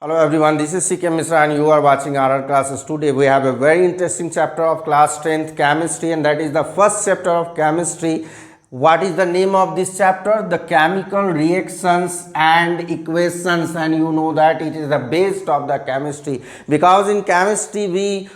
Hello everyone, this is CK Misra and you are watching RR classes. Today we have a very interesting chapter of class 10th chemistry, and that is the first chapter of chemistry. What is the name of this chapter? The chemical reactions and equations, and you know that it is the base of the chemistry, because in chemistry we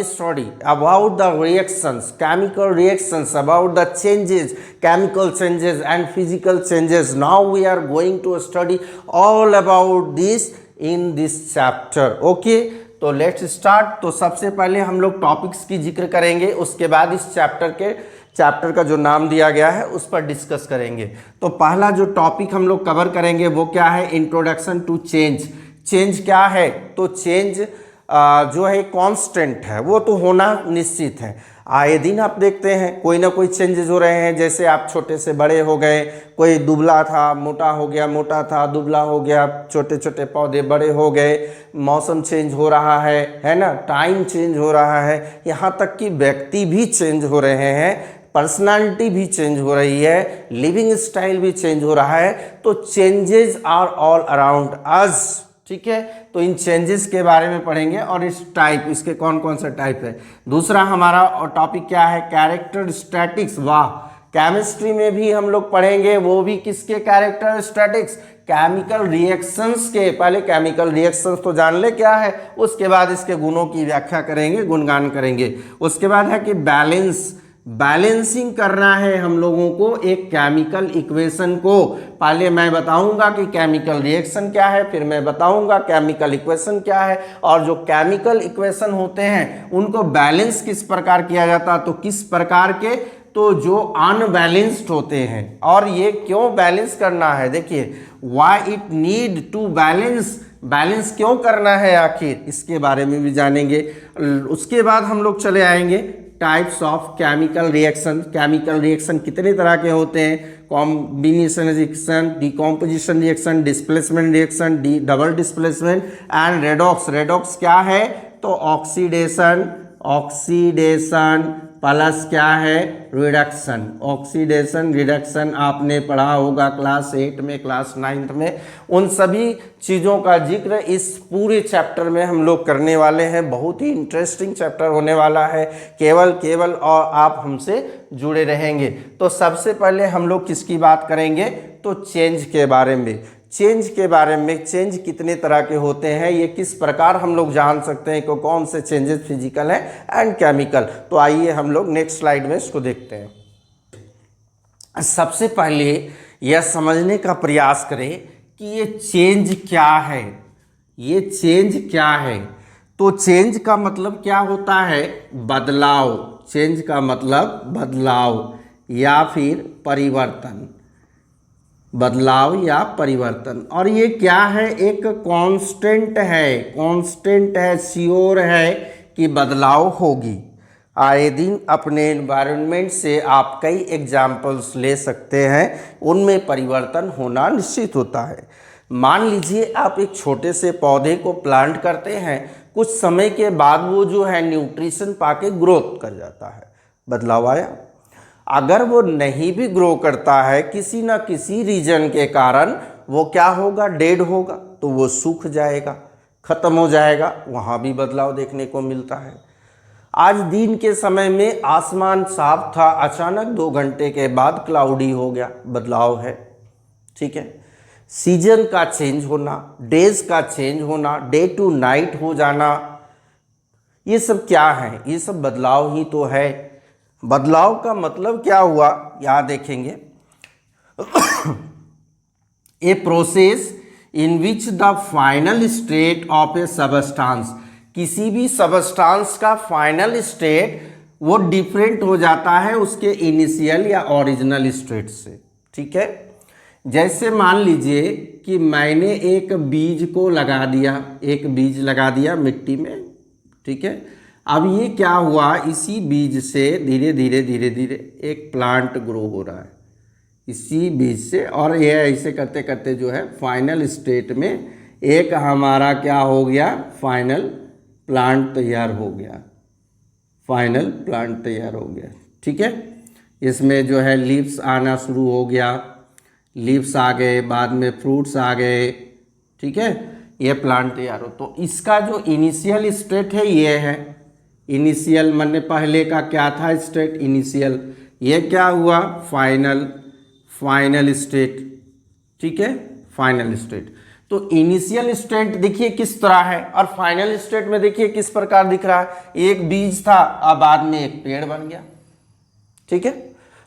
study about the reactions, chemical reactions, about the changes, chemical changes and physical changes. Now we are going to study all about this in this chapter. Okay, तो let's start. तो सबसे पहले हम लोग topics की जिक्र करेंगे, उसके बाद इस चैप्टर का जो नाम दिया गया है उस पर डिस्कस करेंगे। तो पहला जो टॉपिक हम लोग कवर करेंगे वो क्या है? Introduction to change. चेंज क्या है? तो चेंज जो है कांस्टेंट है, वो तो होना निश्चित है। आए दिन आप देखते हैं कोई ना कोई चेंजेस हो रहे हैं, जैसे आप छोटे से बड़े हो गए, कोई दुबला था मोटा हो गया, मोटा था दुबला हो गया, छोटे छोटे पौधे बड़े हो गए, मौसम चेंज हो रहा है ना, टाइम चेंज हो रहा है, यहाँ तक कि व्यक्ति भी चेंज हो रहे हैं, पर्सनालिटी भी चेंज हो रही है, लिविंग स्टाइल भी चेंज हो रहा है। तो changes are all around us. ठीक है, तो इन चेंजेस के बारे में पढ़ेंगे और इस टाइप, इसके कौन कौन सा टाइप है। दूसरा हमारा टॉपिक क्या है? कैरेक्टरस्टैटिक्स। वाह, केमिस्ट्री में भी हम लोग पढ़ेंगे, वो भी किसके? कैरेक्टरस्टैटिक्स, केमिकल रिएक्शंस के। पहले केमिकल रिएक्शंस तो जान ले क्या है, उसके बाद इसके गुणों की व्याख्या करेंगे, गुणगान करेंगे। उसके बाद है कि बैलेंसिंग करना है हम लोगों को एक केमिकल इक्वेशन को। पहले मैं बताऊंगा कि केमिकल रिएक्शन क्या है, फिर मैं बताऊंगा केमिकल इक्वेशन क्या है, और जो केमिकल इक्वेशन होते हैं उनको बैलेंस किस प्रकार किया जाता है। तो किस प्रकार के? तो जो अनबैलेंस्ड होते हैं। और ये क्यों बैलेंस करना है? देखिए, why it need to balance क्यों करना है आखिर, इसके बारे में भी जानेंगे। उसके बाद हम लोग चले आएंगे types of chemical reaction. Chemical reaction कितने तरह के होते हैं? Combination reaction, decomposition reaction, displacement reaction, double displacement and redox. Redox क्या है? तो ऑक्सीडेशन प्लस क्या है? रिडक्शन। ऑक्सीडेशन रिडक्शन आपने पढ़ा होगा क्लास 8 में, क्लास 9 में। उन सभी चीज़ों का जिक्र इस पूरे चैप्टर में हम लोग करने वाले हैं। बहुत ही इंटरेस्टिंग चैप्टर होने वाला है, केवल और आप हमसे जुड़े रहेंगे। तो सबसे पहले हम लोग किसकी बात करेंगे? तो चेंज के बारे में। चेंज कितने तरह के होते हैं, ये किस प्रकार हम लोग जान सकते हैं कि कौन से चेंजेस फिजिकल हैं एंड केमिकल। तो आइए हम लोग नेक्स्ट स्लाइड में इसको देखते हैं। सबसे पहले यह समझने का प्रयास करें कि ये चेंज क्या है। तो चेंज का मतलब क्या होता है? बदलाव। चेंज का मतलब बदलाव या फिर परिवर्तन, बदलाव या परिवर्तन। और ये क्या है? एक कांस्टेंट है, श्योर है कि बदलाव होगी। आए दिन अपने एनवायरनमेंट से आप कई एग्जाम्पल्स ले सकते हैं, उनमें परिवर्तन होना निश्चित होता है। मान लीजिए आप एक छोटे से पौधे को प्लांट करते हैं, कुछ समय के बाद वो जो है न्यूट्रिशन पाके ग्रोथ कर जाता है, बदलाव आया। अगर वो नहीं भी ग्रो करता है, किसी ना किसी रीजन के कारण वो क्या होगा? डेड होगा, तो वो सूख जाएगा, खत्म हो जाएगा, वहाँ भी बदलाव देखने को मिलता है। आज दिन के समय में आसमान साफ था, अचानक 2 घंटे के बाद क्लाउडी हो गया, बदलाव है। ठीक है, सीजन का चेंज होना, डेज का चेंज होना, डे टू नाइट हो जाना, ये सब क्या है? ये सब बदलाव ही तो है। बदलाव का मतलब क्या हुआ? यहां देखेंगे, a process in which the final state of A substance. किसी भी सबस्टांस का फाइनल स्टेट वो डिफरेंट हो जाता है उसके इनिशियल या ओरिजिनल स्टेट से। ठीक है, जैसे मान लीजिए कि मैंने एक बीज लगा दिया मिट्टी में। ठीक है, अब ये क्या हुआ? इसी बीज से धीरे धीरे एक प्लांट ग्रो हो रहा है, इसी बीज से। और ये ऐसे करते करते जो है फाइनल स्टेट में एक हमारा क्या हो गया? फाइनल प्लांट तैयार हो गया। ठीक है, इसमें जो है लीव्स आना शुरू हो गया, लीव्स आ गए, बाद में फ्रूट्स आ गए। ठीक है, ये प्लांट तैयार हो। तो इसका जो इनिशियल स्टेट है ये है, इनिशियल माने पहले का क्या था स्टेट, इनिशियल। ये क्या हुआ, फाइनल स्टेट, ठीक है, फाइनल स्टेट। तो इनिशियल स्टेट देखिए किस तरह है और फाइनल स्टेट में देखिए किस प्रकार दिख रहा है। एक बीज था, अब बाद में एक पेड़ बन गया, ठीक है।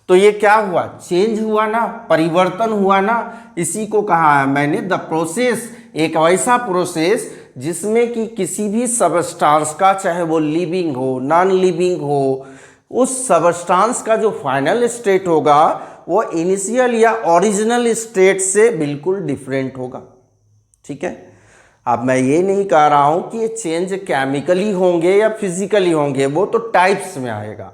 तो ये क्या हुआ, चेंज हुआ ना, परिवर्तन हुआ ना। इसी को कहा है मैंने द प्रोसेस, एक वैसा प्रोसेस जिसमें कि किसी भी सबस्टांस का, चाहे वो लिविंग हो नॉन लिविंग हो, उस सबस्टांस का जो फाइनल स्टेट होगा वो इनिशियल या ओरिजिनल स्टेट से बिल्कुल डिफरेंट होगा, ठीक है। अब मैं ये नहीं कह रहा हूं कि ये चेंज केमिकली होंगे या फिजिकली होंगे, वो तो टाइप्स में आएगा।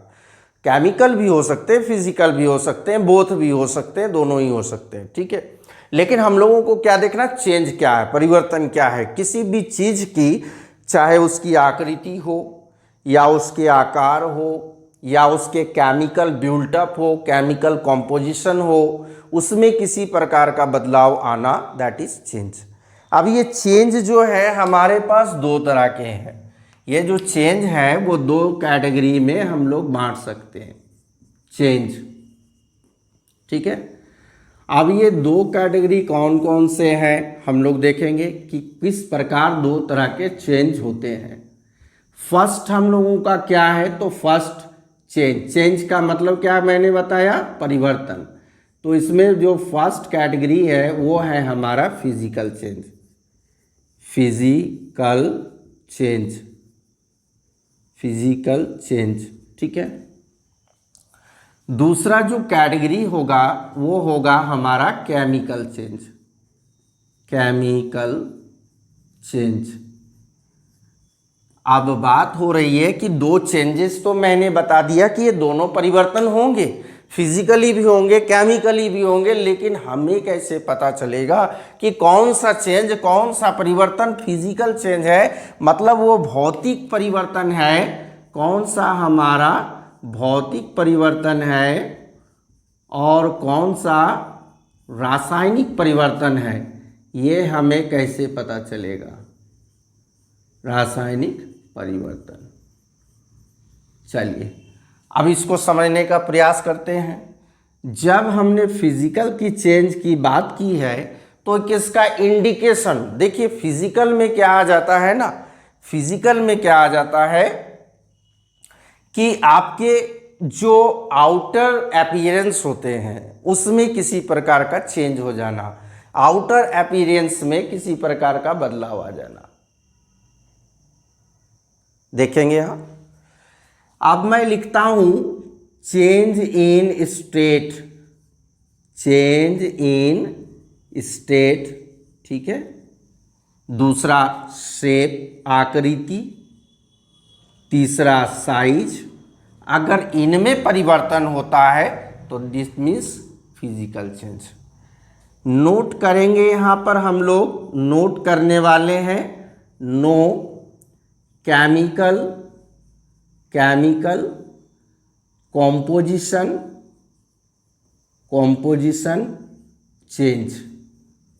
केमिकल भी हो सकते हैं, फिजिकल भी हो सकते हैं, बोथ भी हो सकते हैं, दोनों ही हो सकते हैं, ठीक है। लेकिन हम लोगों को क्या देखना, चेंज क्या है, परिवर्तन क्या है किसी भी चीज की, चाहे उसकी आकृति हो या उसके आकार हो या उसके केमिकल बिल्टअप हो, केमिकल कॉम्पोजिशन हो, उसमें किसी प्रकार का बदलाव आना, दैट इज चेंज। अब ये चेंज जो है हमारे पास दो तरह के हैं। ये जो चेंज है वो दो कैटेगरी में हम लोग बांट सकते हैं, चेंज, ठीक है। अब ये दो कैटेगरी कौन कौन से हैं हम लोग देखेंगे कि किस प्रकार दो तरह के चेंज होते हैं। फर्स्ट हम लोगों का क्या है, तो फर्स्ट चेंज, चेंज का मतलब क्या मैंने बताया, परिवर्तन। तो इसमें जो फर्स्ट कैटेगरी है वो है हमारा physical change, physical change, physical change, ठीक है। दूसरा जो कैटेगरी होगा वो होगा हमारा केमिकल चेंज, केमिकल चेंज। अब बात हो रही है कि दो चेंजेस तो मैंने बता दिया कि ये दोनों परिवर्तन होंगे, फिजिकली भी होंगे केमिकली भी होंगे, लेकिन हमें कैसे पता चलेगा कि कौन सा चेंज, कौन सा परिवर्तन फिजिकल चेंज है, मतलब वो भौतिक परिवर्तन है, कौन सा हमारा भौतिक परिवर्तन है और कौन सा रासायनिक परिवर्तन है, ये हमें कैसे पता चलेगा, रासायनिक परिवर्तन। चलिए अब इसको समझने का प्रयास करते हैं। जब हमने फिजिकल की चेंज की बात की है तो किसका इंडिकेशन, देखिए फिजिकल में क्या आ जाता है ना, फिजिकल में क्या आ जाता है कि आपके जो आउटर अपीयरेंस होते हैं उसमें किसी प्रकार का चेंज हो जाना, आउटर अपीयरेंस में किसी प्रकार का बदलाव आ जाना, देखेंगे यहां। अब मैं लिखता हूं change in state, change in state, ठीक है। दूसरा शेप, आकृति, तीसरा साइज। अगर इनमें परिवर्तन होता है तो this means physical change. Note करेंगे यहां पर हम लोग, नोट करने वाले हैं, no chemical, chemical composition, composition change.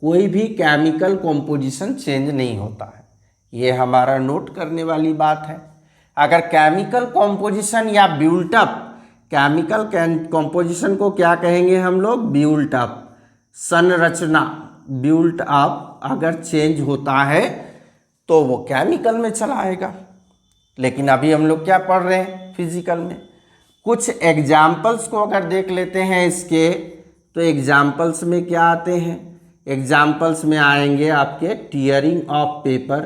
कोई भी केमिकल कॉम्पोजिशन चेंज नहीं होता है, ये हमारा नोट करने वाली बात है। अगर केमिकल कॉम्पोजिशन या बिल्टअप, केमिकल कॉम्पोजिशन को क्या कहेंगे हम लोग, बिल्टअप, संरचना, बिल्टअप अगर चेंज होता है तो वो केमिकल में चला आएगा। लेकिन अभी हम लोग क्या पढ़ रहे हैं, फिजिकल में। कुछ एग्जाम्पल्स को अगर देख लेते हैं इसके, तो एग्जाम्पल्स में क्या आते हैं, एग्जाम्पल्स में आएंगे आपके टीयरिंग ऑफ पेपर,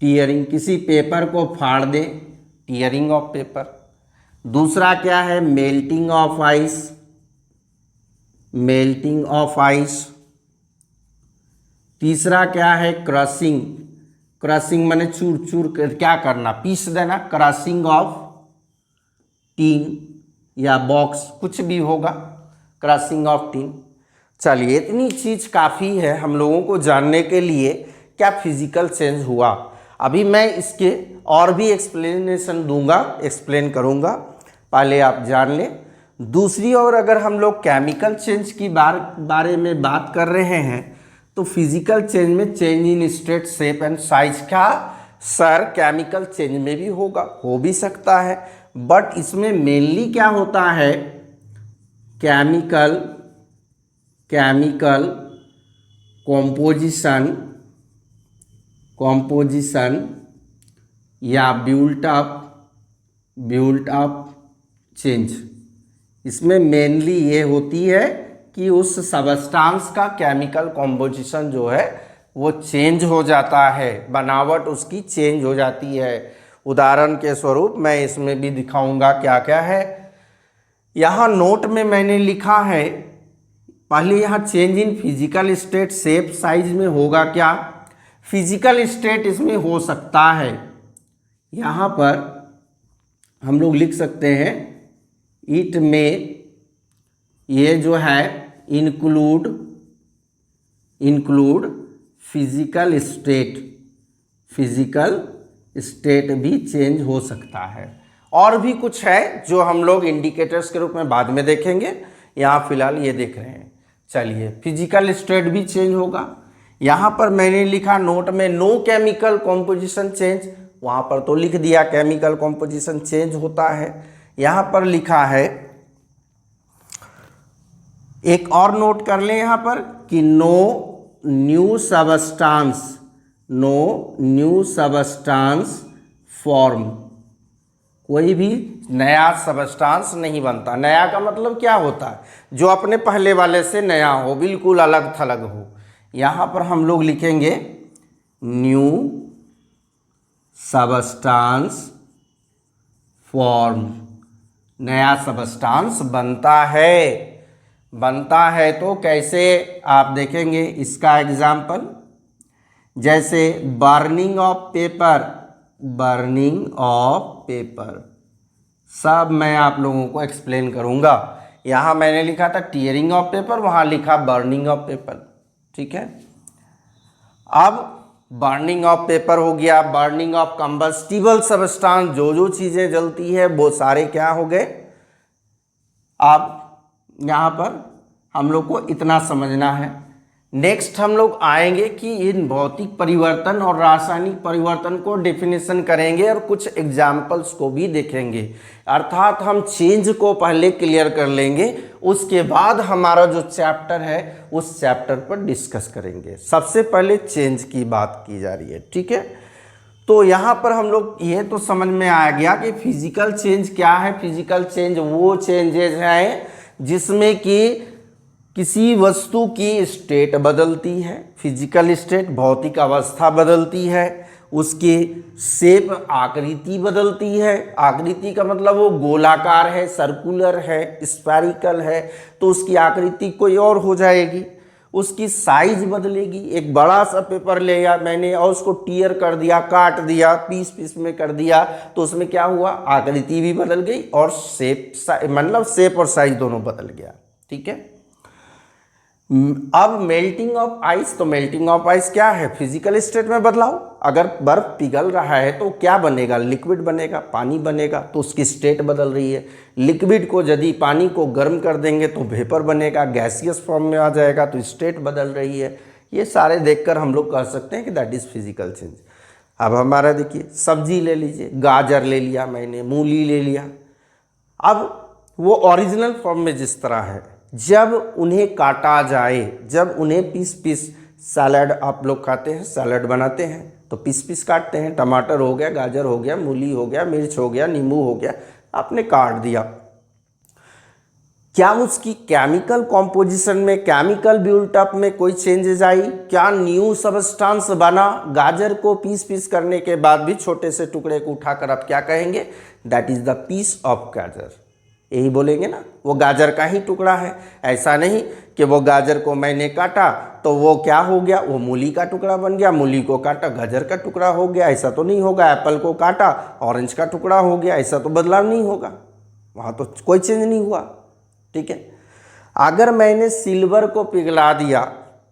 टीयरिंग, किसी पेपर को फाड़ दें, टीयरिंग ऑफ पेपर। दूसरा क्या है, melting of ice, melting of ice. तीसरा क्या है, क्रशिंग, क्रशिंग माने चूर चूर कर क्या करना, पीस देना, क्रशिंग ऑफ टीन या बॉक्स, कुछ भी होगा, क्रशिंग ऑफ टीन। चलिए इतनी चीज काफ़ी है हम लोगों को जानने के लिए क्या फिजिकल चेंज हुआ। अभी मैं इसके और भी एक्सप्लेनेशन दूंगा, एक्सप्लेन करूंगा, पहले आप जान लें। दूसरी ओर अगर हम लोग केमिकल चेंज की बारे में बात कर रहे हैं तो फिजिकल चेंज में change in state, shape and size का सर केमिकल चेंज में भी होगा, हो भी सकता है, बट इसमें मेनली क्या होता है, केमिकल कॉम्पोजिशन या बिल्ट अप चेंज, इसमें मेनली ये होती है कि उस सबस्टांस का केमिकल कॉम्पोजिशन जो है वो चेंज हो जाता है, बनावट उसकी चेंज हो जाती है। उदाहरण के स्वरूप मैं इसमें भी दिखाऊंगा क्या क्या है। यहाँ नोट में मैंने लिखा है, पहले यहाँ change in physical state, shape, size में होगा क्या, फिजिकल स्टेट इसमें हो सकता है। यहाँ पर हम लोग लिख सकते हैं इट में, ये जो है इंक्लूड फिजिकल स्टेट भी चेंज हो सकता है। और भी कुछ है जो हम लोग इंडिकेटर्स के रूप में बाद में देखेंगे, यहाँ फिलहाल ये देख रहे हैं। चलिए, फिजिकल स्टेट भी चेंज होगा। यहाँ पर मैंने लिखा नोट में नो केमिकल कॉम्पोजिशन चेंज, वहाँ पर तो लिख दिया केमिकल कॉम्पोजिशन चेंज होता है। यहाँ पर लिखा है, एक और नोट कर लें यहाँ पर कि नो न्यू सबस्टांस फॉर्म, कोई भी नया सबस्टांस नहीं बनता। नया का मतलब क्या होता है, जो अपने पहले वाले से नया हो, बिल्कुल अलग थलग हो। यहाँ पर हम लोग लिखेंगे न्यू सबस्टांस फॉर्म, नया सबस्टांस बनता है तो कैसे आप देखेंगे इसका एग्जाम्पल, जैसे बर्निंग ऑफ पेपर, सब मैं आप लोगों को एक्सप्लेन करूंगा। यहाँ मैंने लिखा था टीयरिंग ऑफ पेपर, वहाँ लिखा बर्निंग ऑफ पेपर, ठीक है। अब बर्निंग ऑफ पेपर हो गया, बर्निंग ऑफ कंबस्टिबल सबस्टांस, जो चीज़ें जलती है वो सारे क्या हो गए। अब यहाँ पर हम लोग को इतना समझना है। नेक्स्ट हम लोग आएंगे कि इन भौतिक परिवर्तन और रासायनिक परिवर्तन को डेफिनेशन करेंगे और कुछ एग्जाम्पल्स को भी देखेंगे। अर्थात हम चेंज को पहले क्लियर कर लेंगे, उसके बाद हमारा जो चैप्टर है उस चैप्टर पर डिस्कस करेंगे। सबसे पहले चेंज की बात की जा रही है, ठीक है। तो यहाँ पर हम लोग ये तो समझ में आ गया कि फिजिकल चेंज क्या है। फिजिकल चेंज वो चेंजेस हैं जिसमें कि किसी वस्तु की स्टेट बदलती है, फिजिकल स्टेट भौतिक अवस्था बदलती है, उसकी शेप आकृति बदलती है। आकृति का मतलब वो गोलाकार है, सर्कुलर है, स्फेरिकल है, तो उसकी आकृति कोई और हो जाएगी। उसकी साइज बदलेगी। एक बड़ा सा पेपर लिया मैंने और उसको टीयर कर दिया, काट दिया, पीस में कर दिया, तो उसमें क्या हुआ, आकृति भी बदल गई और शेप और साइज दोनों बदल गया, ठीक है। अब मेल्टिंग ऑफ आइस, तो मेल्टिंग ऑफ आइस क्या है, फिजिकल स्टेट में बदलाव। अगर बर्फ पिघल रहा है तो क्या बनेगा, लिक्विड बनेगा, पानी बनेगा, तो उसकी स्टेट बदल रही है। लिक्विड को यदि पानी को गर्म कर देंगे तो वेपर बनेगा, गैसियस फॉर्म में आ जाएगा, तो स्टेट बदल रही है। ये सारे देखकर हम लोग कह सकते हैं कि दैट इज़ फिजिकल चेंज। अब हमारा देखिए, सब्जी ले लीजिए, गाजर ले लिया मैंने, मूली ले लिया। अब वो ओरिजिनल फॉर्म में जिस तरह है, जब उन्हें काटा जाए, जब उन्हें पीस सैलड, आप लोग खाते हैं, सैलड बनाते हैं तो पीस काटते हैं। टमाटर हो गया, गाजर हो गया, मूली हो गया, मिर्च हो गया, नींबू हो गया, आपने काट दिया। क्या उसकी केमिकल कॉम्पोजिशन में, केमिकल बिल्टअप में कोई चेंजेस आई? क्या न्यू सबस्टांस बना? गाजर को पीस करने के बाद भी छोटे से टुकड़े को उठाकर आप क्या कहेंगे, that is the piece of गाजर, यही बोलेंगे ना, वो गाजर का ही टुकड़ा है। ऐसा नहीं कि वो गाजर को मैंने काटा तो वो क्या हो गया, वो मूली का टुकड़ा बन गया, मूली को काटा गाजर का टुकड़ा हो गया, ऐसा तो नहीं होगा। एप्पल को काटा ऑरेंज का टुकड़ा हो गया, ऐसा तो बदलाव नहीं होगा, वहाँ तो कोई चेंज नहीं हुआ, ठीक है। अगर मैंने सिल्वर को पिघला दिया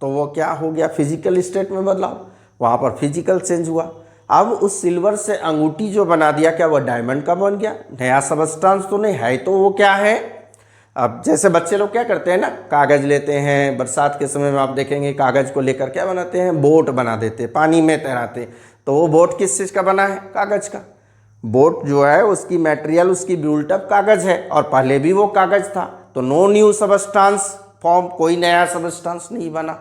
तो वो क्या हो गया, फिजिकल स्टेट में बदलाव, वहाँ पर फिजिकल चेंज हुआ। अब उस सिल्वर से अंगूठी जो बना दिया, क्या वो डायमंड का बन गया? नया सबस्टांस तो नहीं है, तो वो क्या है, अब जैसे बच्चे लोग क्या करते हैं ना, कागज़ लेते हैं, बरसात के समय में आप देखेंगे कागज़ को लेकर क्या बनाते हैं, बोट बना देते हैं, पानी में तैराते। तो वो बोट किस चीज़ का बना है, कागज़ का। बोट जो है उसकी मटेरियल, उसकी बिल्टअप कागज़ है, और पहले भी वो कागज़ था, तो नो न्यू सबस्टांस फॉर्म, कोई नया सबस्टांस नहीं बना।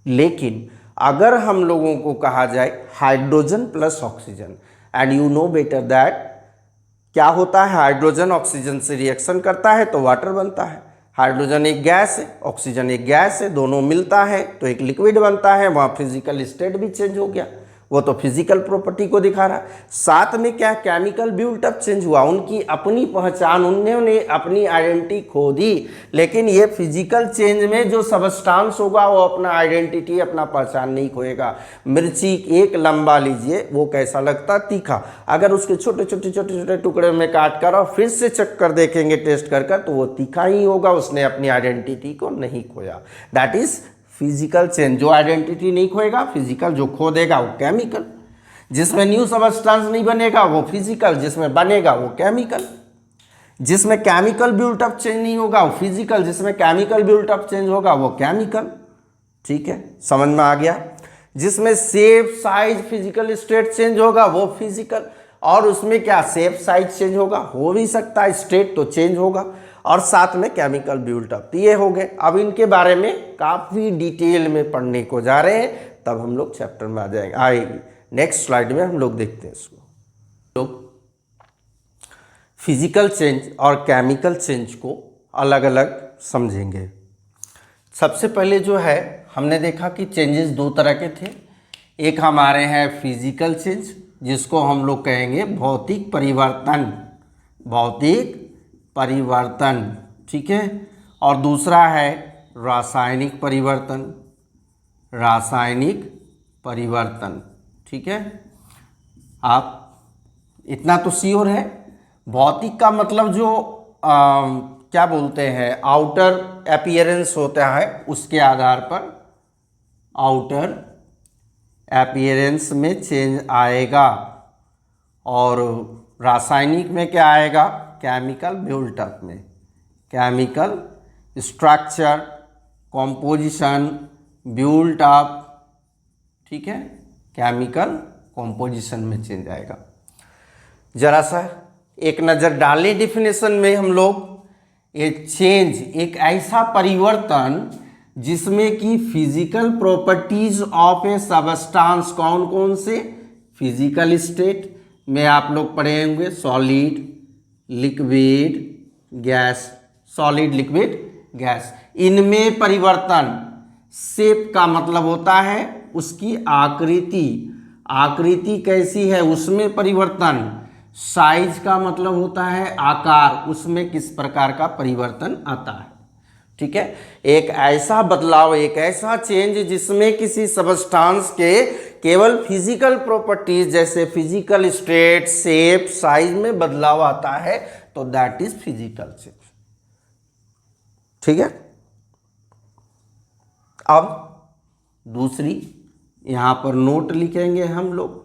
लेकिन अगर हम लोगों को कहा जाए hydrogen plus oxygen, and you know better that क्या होता है, हाइड्रोजन ऑक्सीजन से रिएक्शन करता है तो वाटर बनता है। हाइड्रोजन एक गैस है, ऑक्सीजन एक गैस है, दोनों मिलता है तो एक लिक्विड बनता है। वहाँ फिजिकल स्टेट भी चेंज हो गया, वो तो फिजिकल प्रॉपर्टी को दिखा रहा है। साथ में क्या, केमिकल बिल्टअप चेंज हुआ, उनकी अपनी पहचान, उन्होंने अपनी आइडेंटिटी खो दी। लेकिन ये फिजिकल चेंज में जो सबस्टांस होगा वो अपना आइडेंटिटी, अपना पहचान नहीं खोएगा। मिर्ची एक लंबा लीजिए, वो कैसा लगता, तीखा। अगर उसके छोटे छोटे छोटे छोटे टुकड़े में काट कर और फिर से चख कर देखेंगे, टेस्ट कर तो वो तीखा ही होगा, उसने अपनी आइडेंटिटी को नहीं खोया। That is physical change. जो आइडेंटिटी नहीं खोएगा फिजिकल, जो खो देगा वो केमिकल। जिसमें न्यू सबस्टांस नहीं बनेगा वो फिजिकल, जिसमें बनेगा वो केमिकल। जिसमें केमिकल बिल्टअप चेंज नहीं होगा वो फिजिकल, जिसमें केमिकल बिल्टअप चेंज होगा वो केमिकल। ठीक है, समझ में आ गया। जिसमें shape size physical state change होगा वो फिजिकल, और उसमें क्या शेप साइज चेंज होगा, हो भी सकता है, स्टेट तो चेंज होगा, और साथ में केमिकल बिल्टअप। ये हो गए। अब इनके बारे में काफ़ी डिटेल में पढ़ने को जा रहे हैं, तब हम लोग चैप्टर में आएगी। नेक्स्ट स्लाइड में हम लोग देखते हैं इसको। लोग फिजिकल चेंज और केमिकल चेंज को अलग अलग समझेंगे। सबसे पहले जो है, हमने देखा कि चेंजेस दो तरह के थे। एक हमारे हैं फिजिकल चेंज, जिसको हम लोग कहेंगे भौतिक परिवर्तन, भौतिक परिवर्तन। ठीक है, और दूसरा है रासायनिक परिवर्तन, रासायनिक परिवर्तन। ठीक है, आप इतना तो श्योर है। भौतिक का मतलब जो क्या बोलते हैं, आउटर अपीयरेंस होता है, उसके आधार पर आउटर अपीयरेंस में चेंज आएगा। और रासायनिक में क्या आएगा, केमिकल बिल्टअप में, केमिकल स्ट्रक्चर, कॉम्पोजिशन, बिल्टअप। ठीक है, केमिकल कॉम्पोजिशन में चेंज आएगा। जरा सा एक नज़र डालें डिफिनेशन में हम लोग। ये चेंज एक ऐसा परिवर्तन जिसमें कि physical properties of A substance, कौन कौन से, फिजिकल स्टेट में आप लोग पढ़े होंगे, solid, liquid, gas, solid, liquid, gas, इनमें परिवर्तन। शेप का मतलब होता है उसकी आकृति, आकृति कैसी है उसमें परिवर्तन। साइज का मतलब होता है आकार, उसमें किस प्रकार का परिवर्तन आता है। ठीक है, एक ऐसा बदलाव, एक ऐसा चेंज जिसमें किसी सबस्टांस के केवल फिजिकल प्रॉपर्टीज जैसे फिजिकल स्टेट, शेप, साइज में बदलाव आता है, तो दैट इज फिजिकल चेंज। ठीक है, अब दूसरी यहां पर नोट लिखेंगे हम लोग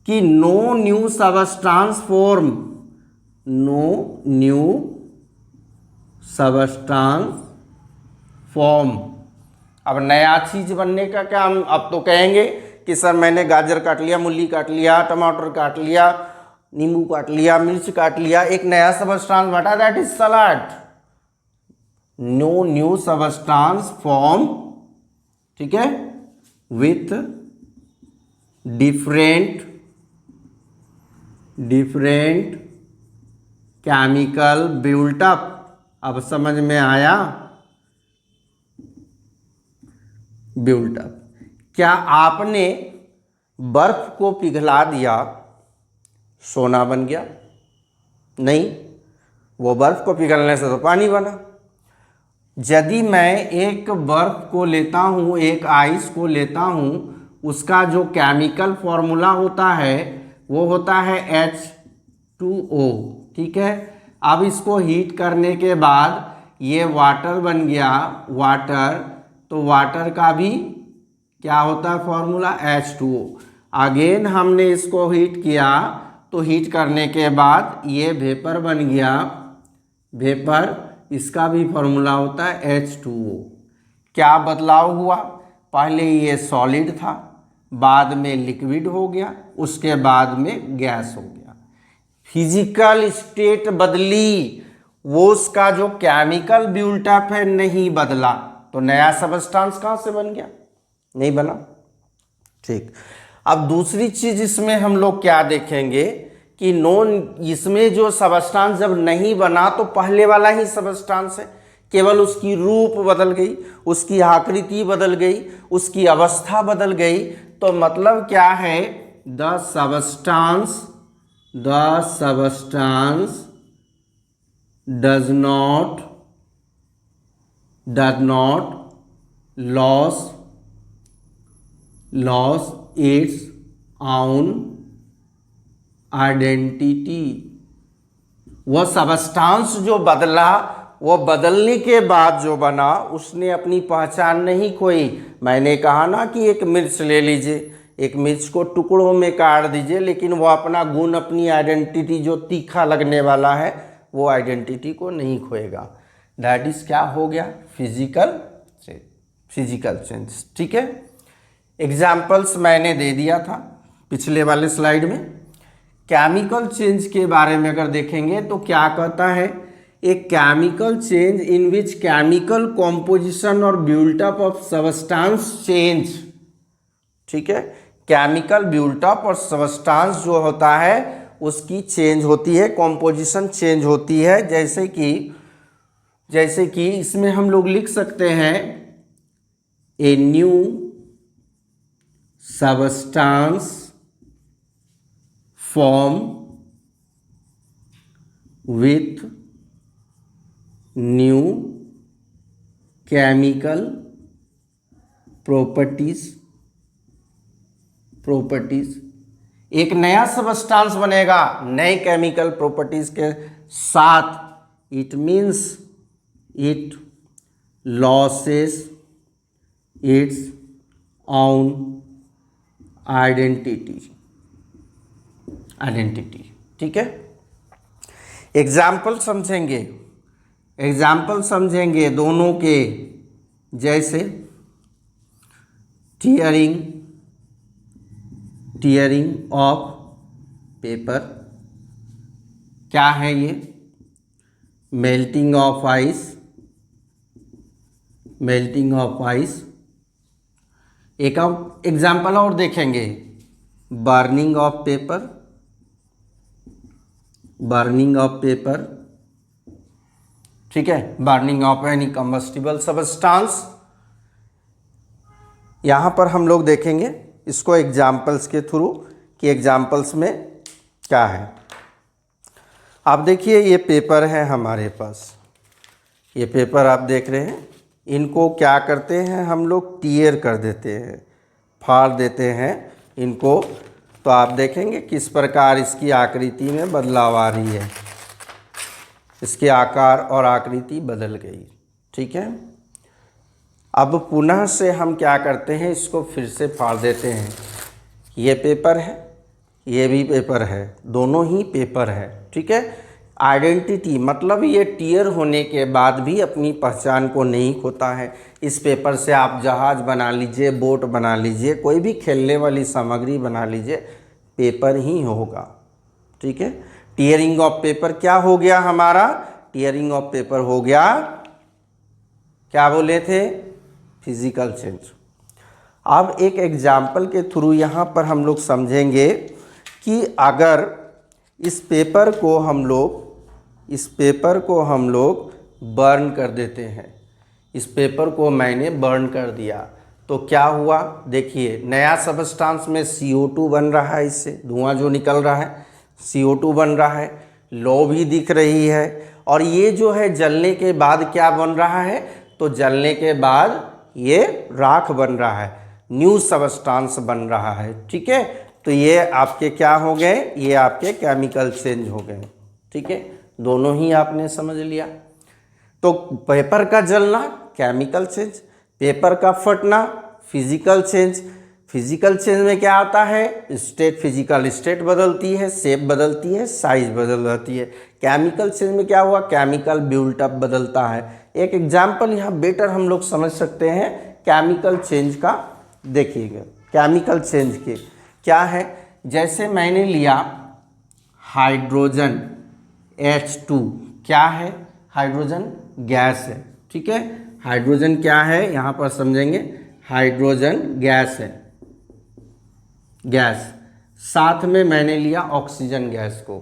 कि no new substance form, no new substance form. अब नया चीज बनने का क्या, हम अब तो कहेंगे कि सर मैंने गाजर काट लिया, मूली काट लिया, टमाटर काट लिया, नींबू काट लिया, मिर्च काट लिया, एक नया सबस्टांस बटा, that is salad. No new substance form, ठीक है, विथ डिफरेंट केमिकल बिल्टअप। अब समझ में आया, बिल्टअप। क्या आपने बर्फ को पिघला दिया, सोना बन गया? नहीं, वो बर्फ को पिघलने से तो पानी बना। यदि मैं एक बर्फ को लेता हूँ, एक आइस को लेता हूँ, उसका जो केमिकल फॉर्मूला होता है वो होता है H2O। ठीक है, अब इसको हीट करने के बाद ये वाटर बन गया, वाटर, तो वाटर का भी क्या होता है फॉर्मूला, H2O। अगेन हमने इसको हीट किया, तो हीट करने के बाद ये वेपर बन गया, वेपर, इसका भी फॉर्मूला होता है H2O। क्या बदलाव हुआ, पहले ये सॉलिड था, बाद में लिक्विड हो गया, उसके बाद में गैस हो गया। फिजिकल स्टेट बदली, वो उसका जो केमिकल बिल्टअप है नहीं बदला, तो नया सबस्टांस कहाँ से बन गया, नहीं बना। ठीक, अब दूसरी चीज इसमें हम लोग क्या देखेंगे कि नॉन, इसमें जो सबस्टांस जब नहीं बना तो पहले वाला ही सबस्टांस है, केवल उसकी रूप बदल गई, उसकी आकृति बदल गई, उसकी अवस्था बदल गई। तो मतलब क्या है, the substance does not lose its own identity। वह सबस्टांस जो बदला, वो बदलने के बाद जो बना, उसने अपनी पहचान नहीं खोई। मैंने कहा ना कि एक मिर्च ले लीजिए, एक मिर्च को टुकड़ों में काट दीजिए, लेकिन वो अपना गुण, अपनी आइडेंटिटी जो तीखा लगने वाला है, वो आइडेंटिटी को नहीं खोएगा। दैट इज क्या हो गया, फिजिकल चेंज। ठीक है, एग्जाम्पल्स मैंने दे दिया था पिछले वाले स्लाइड में। केमिकल चेंज के बारे में अगर देखेंगे तो क्या कहता है, एक chemical change in which chemical composition और बिल्टअप ऑफ सबस्टांस चेंज। ठीक है, केमिकल बिल्टअप और सबस्टांस जो होता है उसकी चेंज होती है, कॉम्पोजिशन चेंज होती है। जैसे कि इसमें हम लोग लिख सकते हैं, a new substance form with new chemical properties. एक नया सबस्टांस बनेगा नए केमिकल प्रॉपर्टीज के साथ। It means it losses its own identity. ठीक है, एग्जाम्पल समझेंगे दोनों के, जैसे टीयरिंग ऑफ पेपर, क्या है ये, मेल्टिंग ऑफ आइस। एक एग्जाम्पल और देखेंगे, बर्निंग ऑफ पेपर। ठीक है, burning of any combustible substance. यहां पर हम लोग देखेंगे इसको एग्जाम्पल्स के थ्रू कि एग्जाम्पल्स में क्या है। आप देखिए, ये पेपर है हमारे पास, ये पेपर आप देख रहे हैं, इनको क्या करते हैं हम लोग, टीयर कर देते हैं, फाड़ देते हैं इनको। तो आप देखेंगे किस प्रकार इसकी आकृति में बदलाव आ रही है, इसके आकार और आकृति बदल गई। ठीक है, अब पुनः से हम क्या करते हैं, इसको फिर से फाड़ देते हैं। ये पेपर है, ये भी पेपर है, दोनों ही पेपर है। ठीक है, आइडेंटिटी मतलब ये टीयर होने के बाद भी अपनी पहचान को नहीं खोता है। इस पेपर से आप जहाज बना लीजिए, बोट बना लीजिए, कोई भी खेलने वाली सामग्री बना लीजिए, पेपर ही होगा। ठीक है, टीयरिंग ऑफ पेपर क्या हो गया हमारा, टीयरिंग ऑफ पेपर हो गया, क्या बोले थे, फिजिकल चेंज। अब एक एग्जाम्पल के थ्रू यहाँ पर हम लोग समझेंगे कि अगर इस पेपर को हम लोग बर्न कर देते हैं, इस पेपर को मैंने बर्न कर दिया तो क्या हुआ, देखिए नया सबस्टांस में CO2 बन रहा है, इससे धुआं जो निकल रहा है CO2 बन रहा है, लौ भी दिख रही है। और ये जो है जलने के बाद क्या बन रहा है, तो जलने के बाद ये राख बन रहा है, न्यू सबस्टांस बन रहा है। ठीक है, तो ये आपके क्या हो गए, ये आपके केमिकल चेंज हो गए। ठीक है, दोनों ही आपने समझ लिया। तो पेपर का जलना केमिकल चेंज, पेपर का फटना फिजिकल चेंज। फिजिकल चेंज में क्या आता है, स्टेट, फिजिकल स्टेट बदलती है, शेप बदलती है, साइज बदल जाती है। केमिकल चेंज में क्या हुआ, केमिकल बिल्टअप बदलता है। एक एग्जाम्पल यहाँ बेटर हम लोग समझ सकते हैं केमिकल चेंज का, देखिएगा केमिकल चेंज के क्या है। जैसे मैंने लिया हाइड्रोजन H2, क्या है, हाइड्रोजन गैस है, ठीक है। हाइड्रोजन क्या है यहाँ पर समझेंगे, हाइड्रोजन गैस है, गैस। साथ में मैंने लिया ऑक्सीजन गैस को।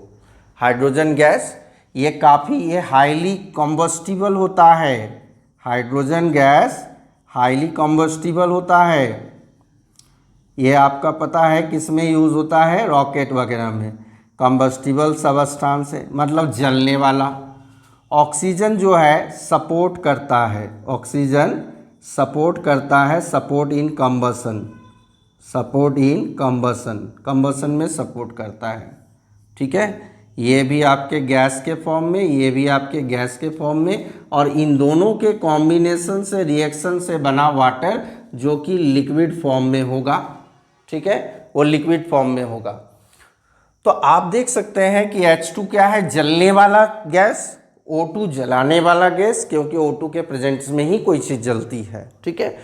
हाइड्रोजन गैस ये हाईली कॉम्बस्टिबल होता है, हाइड्रोजन गैस हाईली कॉम्बस्टिबल होता है। ये आपका पता है किस में यूज़ होता है, रॉकेट वगैरह में। कॉम्बस्टिबल सबस्टांस है, मतलब जलने वाला। ऑक्सीजन जो है सपोर्ट करता है, ऑक्सीजन सपोर्ट करता है, support in combustion, support in combustion, combustion में सपोर्ट करता है, ठीक है। ये भी आपके गैस के फॉर्म में, ये भी आपके गैस के फॉर्म में, और इन दोनों के कॉम्बिनेशन से, रिएक्शन से बना वाटर जो कि लिक्विड फॉर्म में होगा, ठीक है, वो लिक्विड फॉर्म में होगा। तो आप देख सकते हैं कि H2 क्या है, जलने वाला गैस, O2 जलाने वाला गैस, क्योंकि O2 के प्रेजेंस में ही कोई चीज़ जलती है, ठीक है।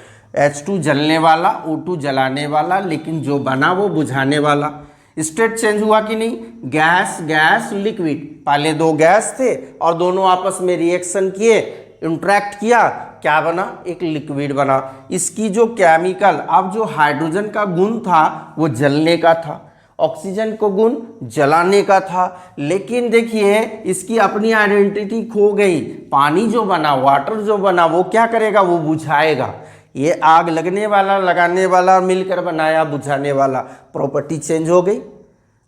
H2 जलने वाला, O2 जलाने वाला, लेकिन जो बना वो बुझाने वाला। स्टेट चेंज हुआ कि नहीं, गैस गैस लिक्विड, पहले दो गैस थे और दोनों आपस में रिएक्शन किए, इंट्रैक्ट किया, क्या बना, एक लिक्विड बना। इसकी जो केमिकल, अब जो हाइड्रोजन का गुण था वो जलने का था, ऑक्सीजन को गुण जलाने का था, लेकिन देखिए इसकी अपनी आइडेंटिटी खो गई। पानी जो बना, वाटर जो बना, वो क्या करेगा, वो बुझाएगा। ये आग लगने वाला, लगाने वाला मिलकर बनाया बुझाने वाला, प्रॉपर्टी चेंज हो गई,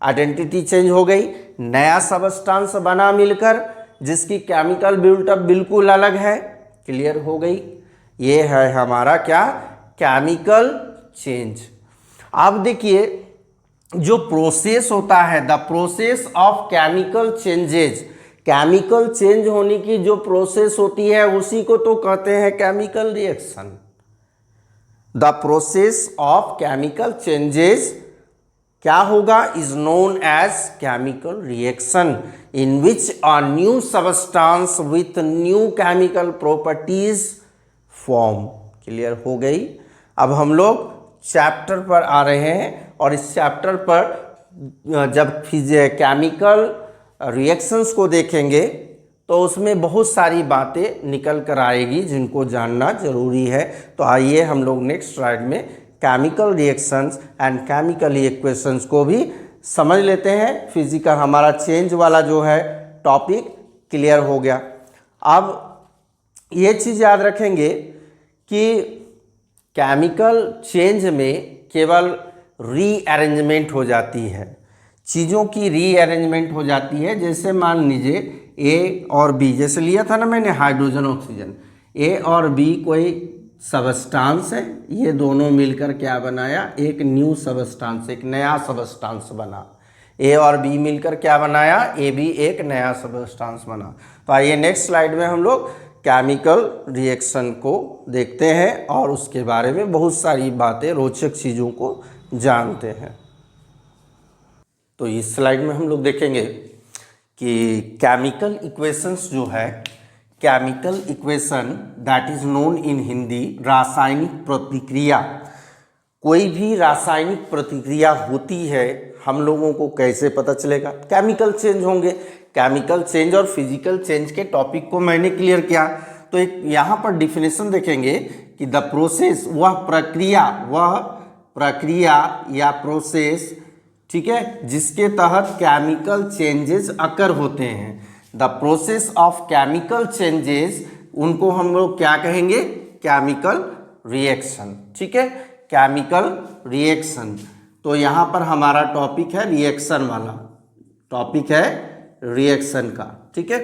आइडेंटिटी चेंज हो गई, नया सबस्टांस बना मिलकर, जिसकी केमिकल बिल्टअप बिल्कुल अलग है, क्लियर हो गई। ये है हमारा क्या, केमिकल चेंज। अब देखिए जो प्रोसेस होता है, the process of chemical changes, chemical change होने की जो प्रोसेस होती है उसी को तो कहते हैं chemical reaction. The process of chemical changes क्या होगा, is known as chemical reaction in which a new substance with new chemical properties form. Clear हो गई। अब हम लोग चैप्टर पर आ रहे हैं, और इस चैप्टर पर जब केमिकल रिएक्शंस को देखेंगे तो उसमें बहुत सारी बातें निकल कर आएगी जिनको जानना जरूरी है। तो आइए हम लोग नेक्स्ट स्लाइड में chemical reactions and chemical equations को भी समझ लेते हैं। फिजिकल हमारा चेंज वाला जो है टॉपिक क्लियर हो गया। अब ये चीज़ याद रखेंगे कि केमिकल चेंज में केवल रीअरेंजमेंट हो जाती है, चीज़ों की रीअरेंजमेंट हो जाती है। जैसे मान लीजिए ए और बी, जैसे लिया था ना मैंने हाइड्रोजन ऑक्सीजन, ए और बी कोई सबस्टांस है, ये दोनों मिलकर क्या बनाया, एक न्यू सबस्टांस, एक नया सबस्टांस बना। ए और बी मिलकर क्या बनाया, ए बी एक नया सबस्टांस बना। तो आइए नेक्स्ट स्लाइड में हम लोग केमिकल रिएक्शन को देखते हैं और उसके बारे में बहुत सारी बातें, रोचक चीज़ों को जानते हैं। तो इस स्लाइड में हम लोग देखेंगे कि केमिकल इक्वेशंस जो है, chemical equation that is known in Hindi रासायनिक प्रतिक्रिया। कोई भी रासायनिक प्रतिक्रिया होती है, हम लोगों को कैसे पता चलेगा, केमिकल चेंज होंगे। केमिकल चेंज और फिजिकल चेंज के टॉपिक को मैंने क्लियर किया। तो एक यहाँ पर डिफिनेशन देखेंगे कि द प्रोसेस, वह प्रक्रिया या प्रोसेस, ठीक है, जिसके तहत केमिकल चेंजेस अकर होते हैं। The process of chemical changes, उनको हम लोग क्या कहेंगे, केमिकल रिएक्शन, ठीक है, केमिकल रिएक्शन। तो यहाँ पर हमारा टॉपिक है रिएक्शन वाला, टॉपिक है रिएक्शन का, ठीक है।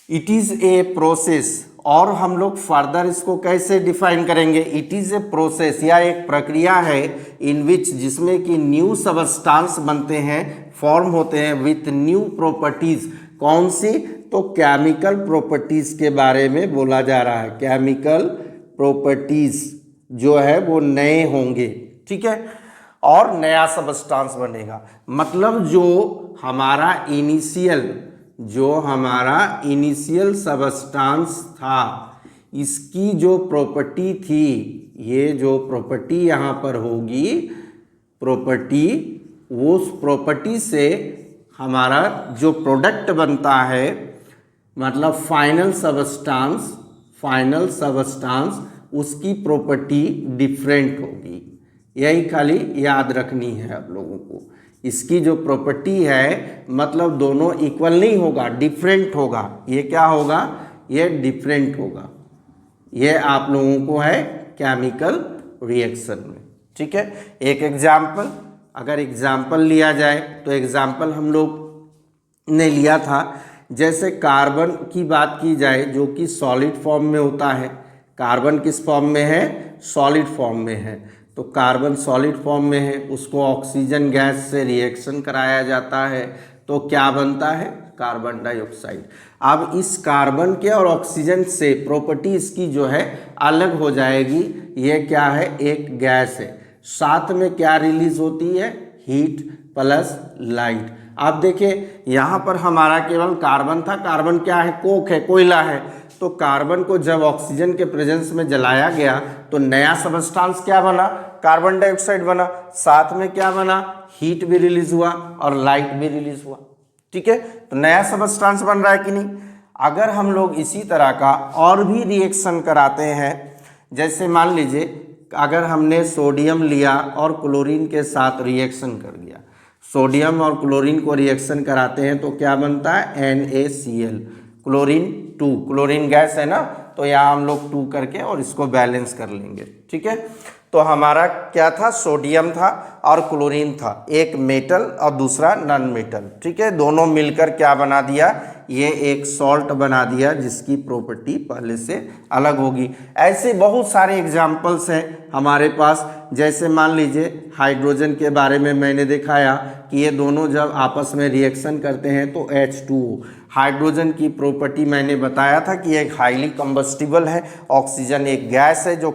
इट इज़ ए प्रोसेस, और हम लोग फर्दर इसको कैसे डिफाइन करेंगे, इट इज़ ए प्रोसेस, या एक प्रक्रिया है, इन विच, जिसमें कि न्यू सबस्टांस बनते हैं, फॉर्म होते हैं विथ न्यू प्रॉपर्टीज। कौन सी, तो केमिकल प्रॉपर्टीज के बारे में बोला जा रहा है। केमिकल प्रॉपर्टीज जो है वो नए होंगे, ठीक है, और नया सबस्टांस बनेगा। मतलब जो हमारा इनिशियल सबस्टांस था, इसकी जो प्रॉपर्टी थी, ये जो प्रॉपर्टी यहाँ पर होगी, प्रॉपर्टी, उस प्रॉपर्टी से हमारा जो प्रोडक्ट बनता है, मतलब फाइनल सबस्टांस, उसकी प्रॉपर्टी डिफरेंट होगी। यही खाली याद रखनी है आप लोगों को। इसकी जो प्रॉपर्टी है, मतलब दोनों इक्वल नहीं होगा, डिफरेंट होगा। ये क्या होगा? ये डिफरेंट होगा। ये आप लोगों को है केमिकल रिएक्शन में। ठीक है, एक एग्जाम्पल, अगर एग्जाम्पल लिया जाए तो एग्जाम्पल हम लोग ने लिया था, जैसे कार्बन की बात की जाए जो कि सॉलिड फॉर्म में होता है। कार्बन किस फॉर्म में है? सॉलिड फॉर्म में है। तो कार्बन सॉलिड फॉर्म में है, उसको ऑक्सीजन गैस से रिएक्शन कराया जाता है, तो क्या बनता है? Carbon dioxide. अब इस कार्बन के और ऑक्सीजन से प्रॉपर्टी इसकी जो है अलग हो जाएगी। ये क्या है? एक गैस है। साथ में क्या रिलीज होती है? Heat plus light. आप देखिए यहाँ पर हमारा केवल कार्बन था। कार्बन क्या है? कोक है, कोयला है। तो कार्बन को जब ऑक्सीजन के प्रेजेंस में जलाया गया तो नया सबस्टांस क्या बना? कार्बन डाइऑक्साइड बना। साथ में क्या बना? हीट भी रिलीज हुआ और लाइट भी रिलीज हुआ। ठीक है, तो नया सबस्टांस बन रहा है कि नहीं? अगर हम लोग इसी तरह का और भी रिएक्शन कराते हैं, जैसे मान लीजिए अगर हमने सोडियम लिया और क्लोरीन के साथ रिएक्शन कर दिया, सोडियम और क्लोरीन को रिएक्शन कराते हैं तो क्या बनता है? NaCl, क्लोरीन 2, क्लोरीन गैस है ना, तो यहाँ हम लोग 2 करके और इसको बैलेंस कर लेंगे। ठीक है, तो हमारा क्या था? सोडियम था और क्लोरीन था, एक मेटल और दूसरा नॉन मेटल। ठीक है, दोनों मिलकर क्या बना दिया? ये एक सॉल्ट बना दिया जिसकी प्रॉपर्टी पहले से अलग होगी। ऐसे बहुत सारे एग्जाम्पल्स हैं हमारे पास। जैसे मान लीजिए हाइड्रोजन के बारे में मैंने दिखाया कि ये दोनों जब आपस में रिएक्शन करते हैं तो H2O, हाइड्रोजन की प्रॉपर्टी मैंने बताया था कि एक हाईली कंबस्टिबल है। ऑक्सीजन एक गैस है जो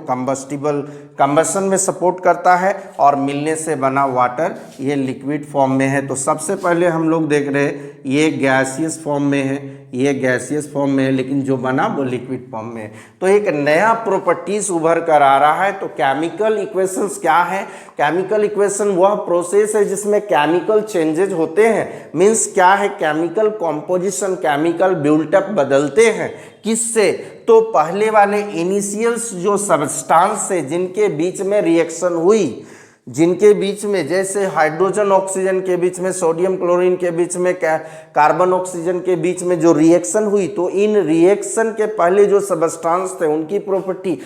कंबशन में सपोर्ट करता है, और मिलने से बना वाटर ये लिक्विड फॉर्म में है। तो सबसे पहले हम लोग देख रहे हैं ये गैसियस फॉर्म में है, ये गैसियस फॉर्म में है, लेकिन जो बना वो लिक्विड फॉर्म में है। तो एक नया प्रॉपर्टीज उभर कर आ रहा है। तो केमिकल इक्वेशंस क्या है? केमिकल इक्वेशन वह प्रोसेस है जिसमें केमिकल चेंजेज होते हैं। मीन्स क्या है? केमिकल कॉम्पोजिशन, केमिकल बिल्टअप बदलते हैं। किससे? तो पहले वाले इनिशियल्स जो सबस्टांस है जिनके बीच में रिएक्शन हुई, जिनके बीच में, जैसे हाइड्रोजन ऑक्सीजन के बीच में, सोडियम क्लोरीन के बीच में, कार्बन ऑक्सीजन के बीच में जो रिएक्शन हुई, तो इन रिएक्शन के पहले जो सबस्टांस थे उनकी प्रॉपर्टी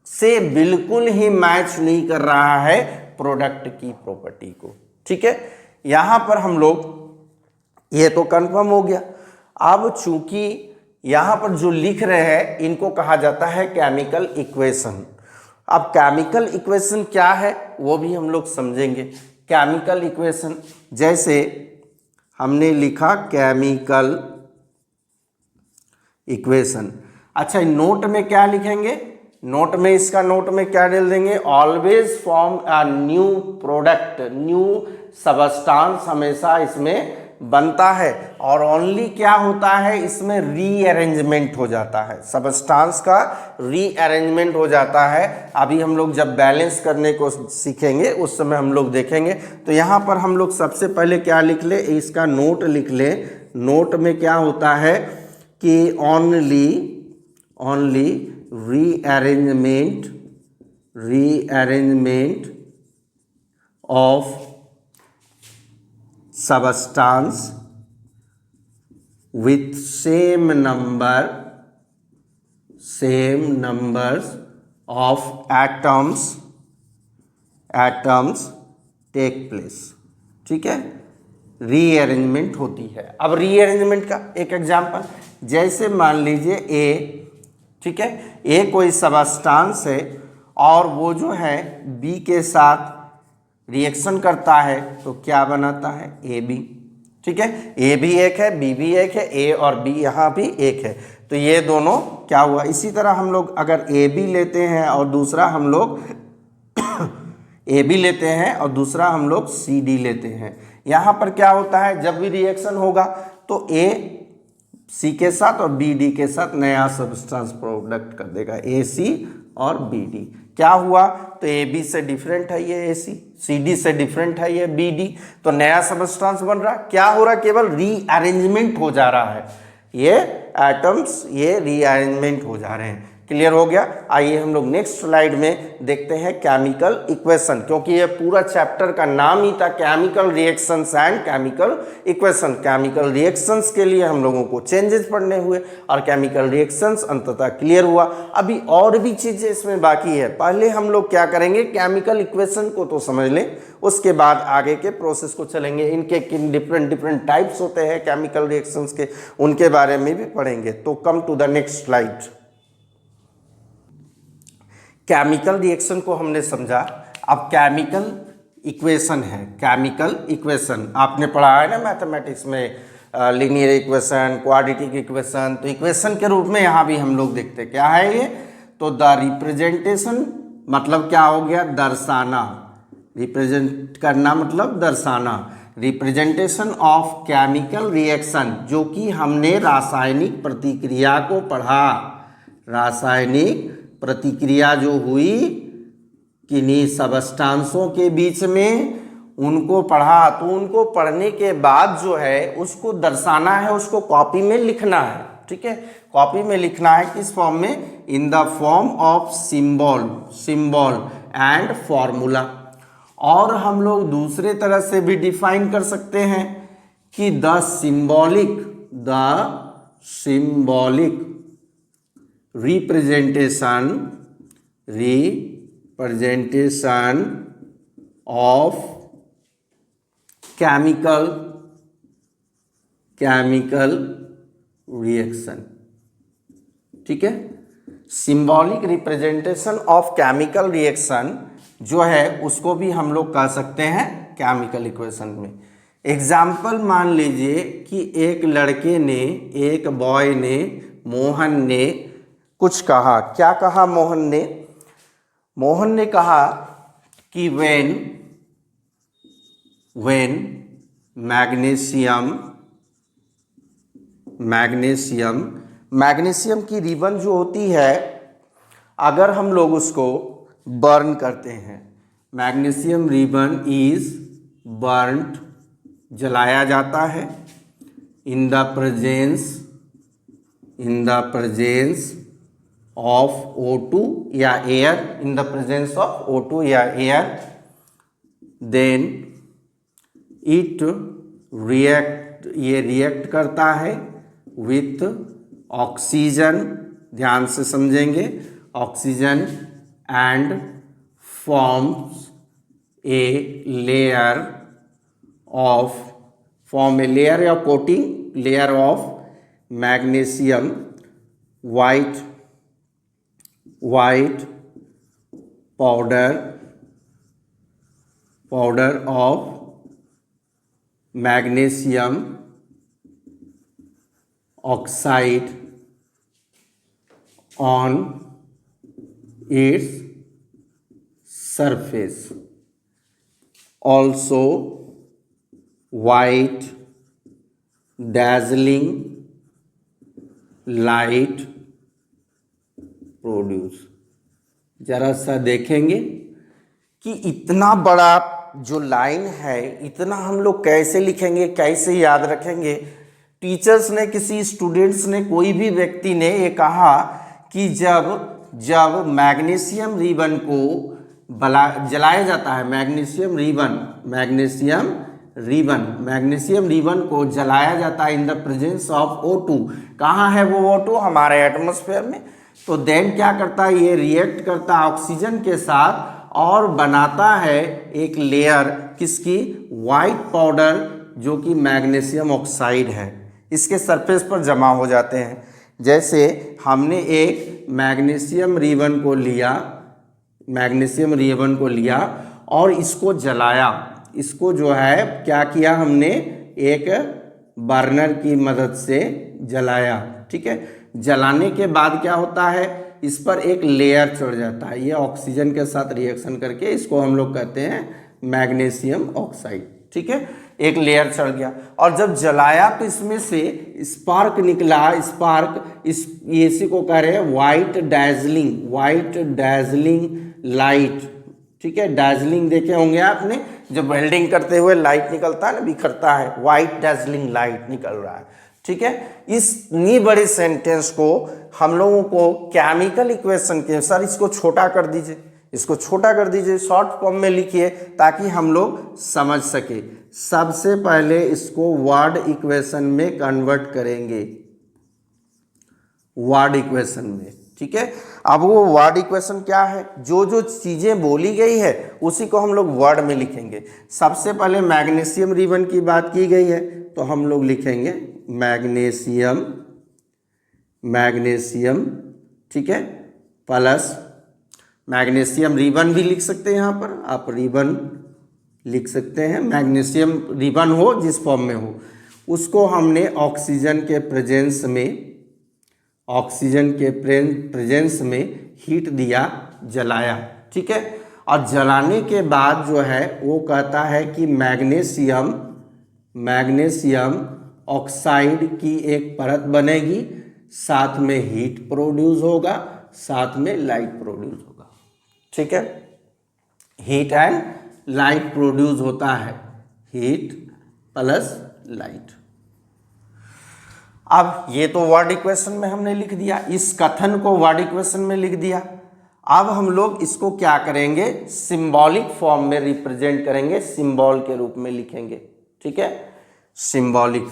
से बिल्कुल ही मैच नहीं कर रहा है प्रोडक्ट की प्रॉपर्टी को। ठीक है, यहां पर हम लोग, ये तो कंफर्म हो गया। अब चूंकि यहां पर जो लिख रहे हैं इनको कहा जाता है केमिकल इक्वेशन। अब केमिकल इक्वेशन क्या है वो भी हम लोग समझेंगे। केमिकल इक्वेशन जैसे हमने लिखा केमिकल इक्वेशन। अच्छा, नोट में क्या लिखेंगे? नोट में, इसका नोट में क्या डाल देंगे? Always form a new product, new substance हमेशा इसमें बनता है, और ओनली क्या होता है? इसमें रीअरेंजमेंट हो जाता है, सबस्टांस का रीअरेंजमेंट हो जाता है। अभी हम लोग जब बैलेंस करने को सीखेंगे उस समय हम लोग देखेंगे। तो यहाँ पर हम लोग सबसे पहले क्या लिख ले? इसका नोट लिख ले। नोट में क्या होता है कि only rearrangement of substance with same numbers of atoms take place। ठीक है, रीअरेंजमेंट होती है। अब रीअरेंजमेंट का एक एग्जांपल, जैसे मान लीजिए ए, ठीक है, ए कोई सबस्टांस है और वो जो है बी के साथ रिएक्शन करता है तो क्या बनाता है? A B. ठीक है, ए भी एक है, बी भी एक है, ए और बी यहाँ भी एक है, तो ये दोनों क्या हुआ? इसी तरह हम लोग अगर ए बी लेते हैं और दूसरा हम लोग ए बी लेते हैं और दूसरा हम लोग सी डी लेते हैं। यहाँ पर क्या होता है, जब भी रिएक्शन होगा तो ए सी के साथ और बी डी के साथ नया सब्सटेंस प्रोडक्ट कर देगा, ए सी और बी डी। क्या हुआ, तो ए बी से डिफरेंट है ये ए सी डी से डिफरेंट है ये बी डी, तो नया सब्सटेंस बन रहा। क्या हो रहा, केवल रीअरेंजमेंट हो जा रहा है, ये एटम्स ये रीअरेंजमेंट हो जा रहे हैं। क्लियर हो गया। आइए हम लोग नेक्स्ट स्लाइड में देखते हैं केमिकल इक्वेशन, क्योंकि ये पूरा चैप्टर का नाम ही था chemical reactions and chemical equation. Chemical reactions के लिए हम लोगों को चेंजेस पढ़ने हुए और केमिकल रिएक्शंस अंततः क्लियर हुआ। अभी और भी चीजें इसमें बाकी है। पहले हम लोग क्या करेंगे, केमिकल इक्वेशन को तो समझ लें, उसके बाद आगे के प्रोसेस को चलेंगे। इनके किन डिफरेंट टाइप्स होते हैं केमिकल रिएक्शंस के, उनके बारे में भी पढ़ेंगे। तो come to the next slide. Chemical reaction को हमने समझा, अब केमिकल इक्वेशन है। केमिकल इक्वेशन आपने पढ़ा है ना मैथमेटिक्स में, लीनियर इक्वेशन, क्वाड्रेटिक इक्वेशन। तो इक्वेशन के रूप में यहाँ भी हम लोग देखते हैं क्या है ये, तो द रिप्रेजेंटेशन मतलब क्या हो गया, दर्शाना, रिप्रेजेंट करना मतलब दर्शाना, रिप्रेजेंटेशन ऑफ केमिकल रिएक्शन, जो कि हमने रासायनिक प्रतिक्रिया को पढ़ा। रासायनिक प्रतिक्रिया जो हुई किन्हीं सबस्टांसों के बीच में, उनको पढ़ा। तो उनको पढ़ने के बाद जो है उसको दर्शाना है, उसको कॉपी में लिखना है। ठीक है, कॉपी में लिखना है किस फॉर्म में, in the form of symbol and formula. और हम लोग दूसरे तरह से भी डिफाइन कर सकते हैं कि the symbolic representation of chemical reaction. ठीक है, symbolic representation of chemical reaction जो है उसको भी हम लोग कह सकते हैं केमिकल इक्वेशन में। एग्जाम्पल मान लीजिए कि एक लड़के ने, एक बॉय ने, मोहन ने कुछ कहा। क्या कहा मोहन ने? मोहन ने कहा कि when मैग्नीशियम की रिबन जो होती है, अगर हम लोग उसको बर्न करते हैं, मैग्नीशियम रिबन इज बर्न्ड, जलाया जाता है, इन द प्रेजेंस ऑफ O2 या air, in the presence of O2 या एयर, देन इट ये रिएक्ट करता है विथ ऑक्सीजन, ध्यान से समझेंगे, oxygen, and form a layer या coating layer of magnesium, white powder of magnesium oxide on its surface. Also white dazzling light produce. जरा सा देखेंगे कि इतना बड़ा जो लाइन है, इतना हम लोग कैसे लिखेंगे, कैसे याद रखेंगे। टीचर्स ने, किसी स्टूडेंट्स ने, कोई भी व्यक्ति ने ये कहा कि जब मैग्नीशियम रिबन को जलाया जाता है, मैग्नीशियम रिबन को जलाया जाता है इन द प्रेजेंस ऑफ O2। कहाँ है वो O2? हमारे एटमॉस्फेयर में। तो देन क्या करता है, ये रिएक्ट करता है ऑक्सीजन के साथ और बनाता है एक लेयर, किसकी? वाइट पाउडर, जो कि मैग्नीशियम ऑक्साइड है, इसके सरफेस पर जमा हो जाते हैं। जैसे हमने एक मैग्नीशियम रिबन को लिया और इसको जलाया। इसको जो है क्या किया हमने, एक बर्नर की मदद से जलाया। ठीक है, जलाने के बाद क्या होता है, इस पर एक लेयर चढ़ जाता है, ये ऑक्सीजन के साथ रिएक्शन करके इसको हम लोग कहते हैं मैग्नीशियम ऑक्साइड। ठीक है, एक लेयर चढ़ गया और जब जलाया तो इसमें से स्पार्क निकला। स्पार्क इसी को कह रहे हैं वाइट डैजलिंग लाइट। ठीक है, डैजलिंग देखे होंगे आपने, जब वेल्डिंग करते हुए लाइट निकलता है ना, बिखरता है, वाइट डैजलिंग लाइट निकल रहा है। ठीक है, इतनी बड़े सेंटेंस को हम लोगों को केमिकल इक्वेशन के अनुसार इसको छोटा कर दीजिए, इसको छोटा कर दीजिए, शॉर्ट फॉर्म में लिखिए ताकि हम लोग समझ सके। सबसे पहले इसको वर्ड इक्वेशन में कन्वर्ट करेंगे, वर्ड इक्वेशन में। ठीक है, अब वो वर्ड इक्वेशन क्या है, जो जो चीजें बोली गई है उसी को हम लोग वर्ड में लिखेंगे। सबसे पहले मैग्नीशियम रिबन की बात की गई है तो हम लोग लिखेंगे मैग्नीशियम। ठीक है, प्लस मैग्नीशियम रिबन भी लिख सकते हैं, यहाँ पर आप रिबन लिख सकते हैं। मैग्नीशियम रिबन हो जिस फॉर्म में हो, उसको हमने ऑक्सीजन के प्रेजेंस में हीट दिया, जलाया। ठीक है, और जलाने के बाद जो है वो कहता है कि मैग्नीशियम ऑक्साइड की एक परत बनेगी, साथ में हीट प्रोड्यूस होगा, साथ में लाइट प्रोड्यूस होगा। ठीक है, हीट एंड लाइट प्रोड्यूस होता है, हीट प्लस लाइट। अब ये तो वर्ड इक्वेशन में हमने लिख दिया, इस कथन को वर्ड इक्वेशन में लिख दिया। अब हम लोग इसको क्या करेंगे, सिंबॉलिक फॉर्म में रिप्रेजेंट करेंगे, सिंबल के रूप में लिखेंगे। ठीक है, सिंबॉलिक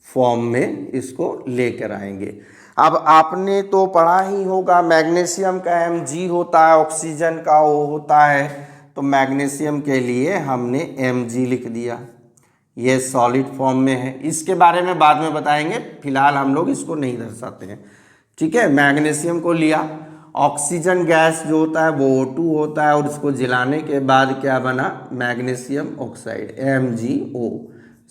फॉर्म में इसको लेकर आएंगे। अब आपने तो पढ़ा ही होगा, मैग्नीशियम का Mg होता है, ऑक्सीजन का O होता है, तो मैग्नीशियम के लिए हमने Mg लिख दिया, ये सॉलिड फॉर्म में है। इसके बारे में बाद में बताएंगे, फिलहाल हम लोग इसको नहीं दर्शाते हैं। ठीक है, मैग्नीशियम को लिया, ऑक्सीजन गैस जो होता है वो O2 होता है और इसको जलाने के बाद क्या बना, मैग्नीशियम ऑक्साइड MgO,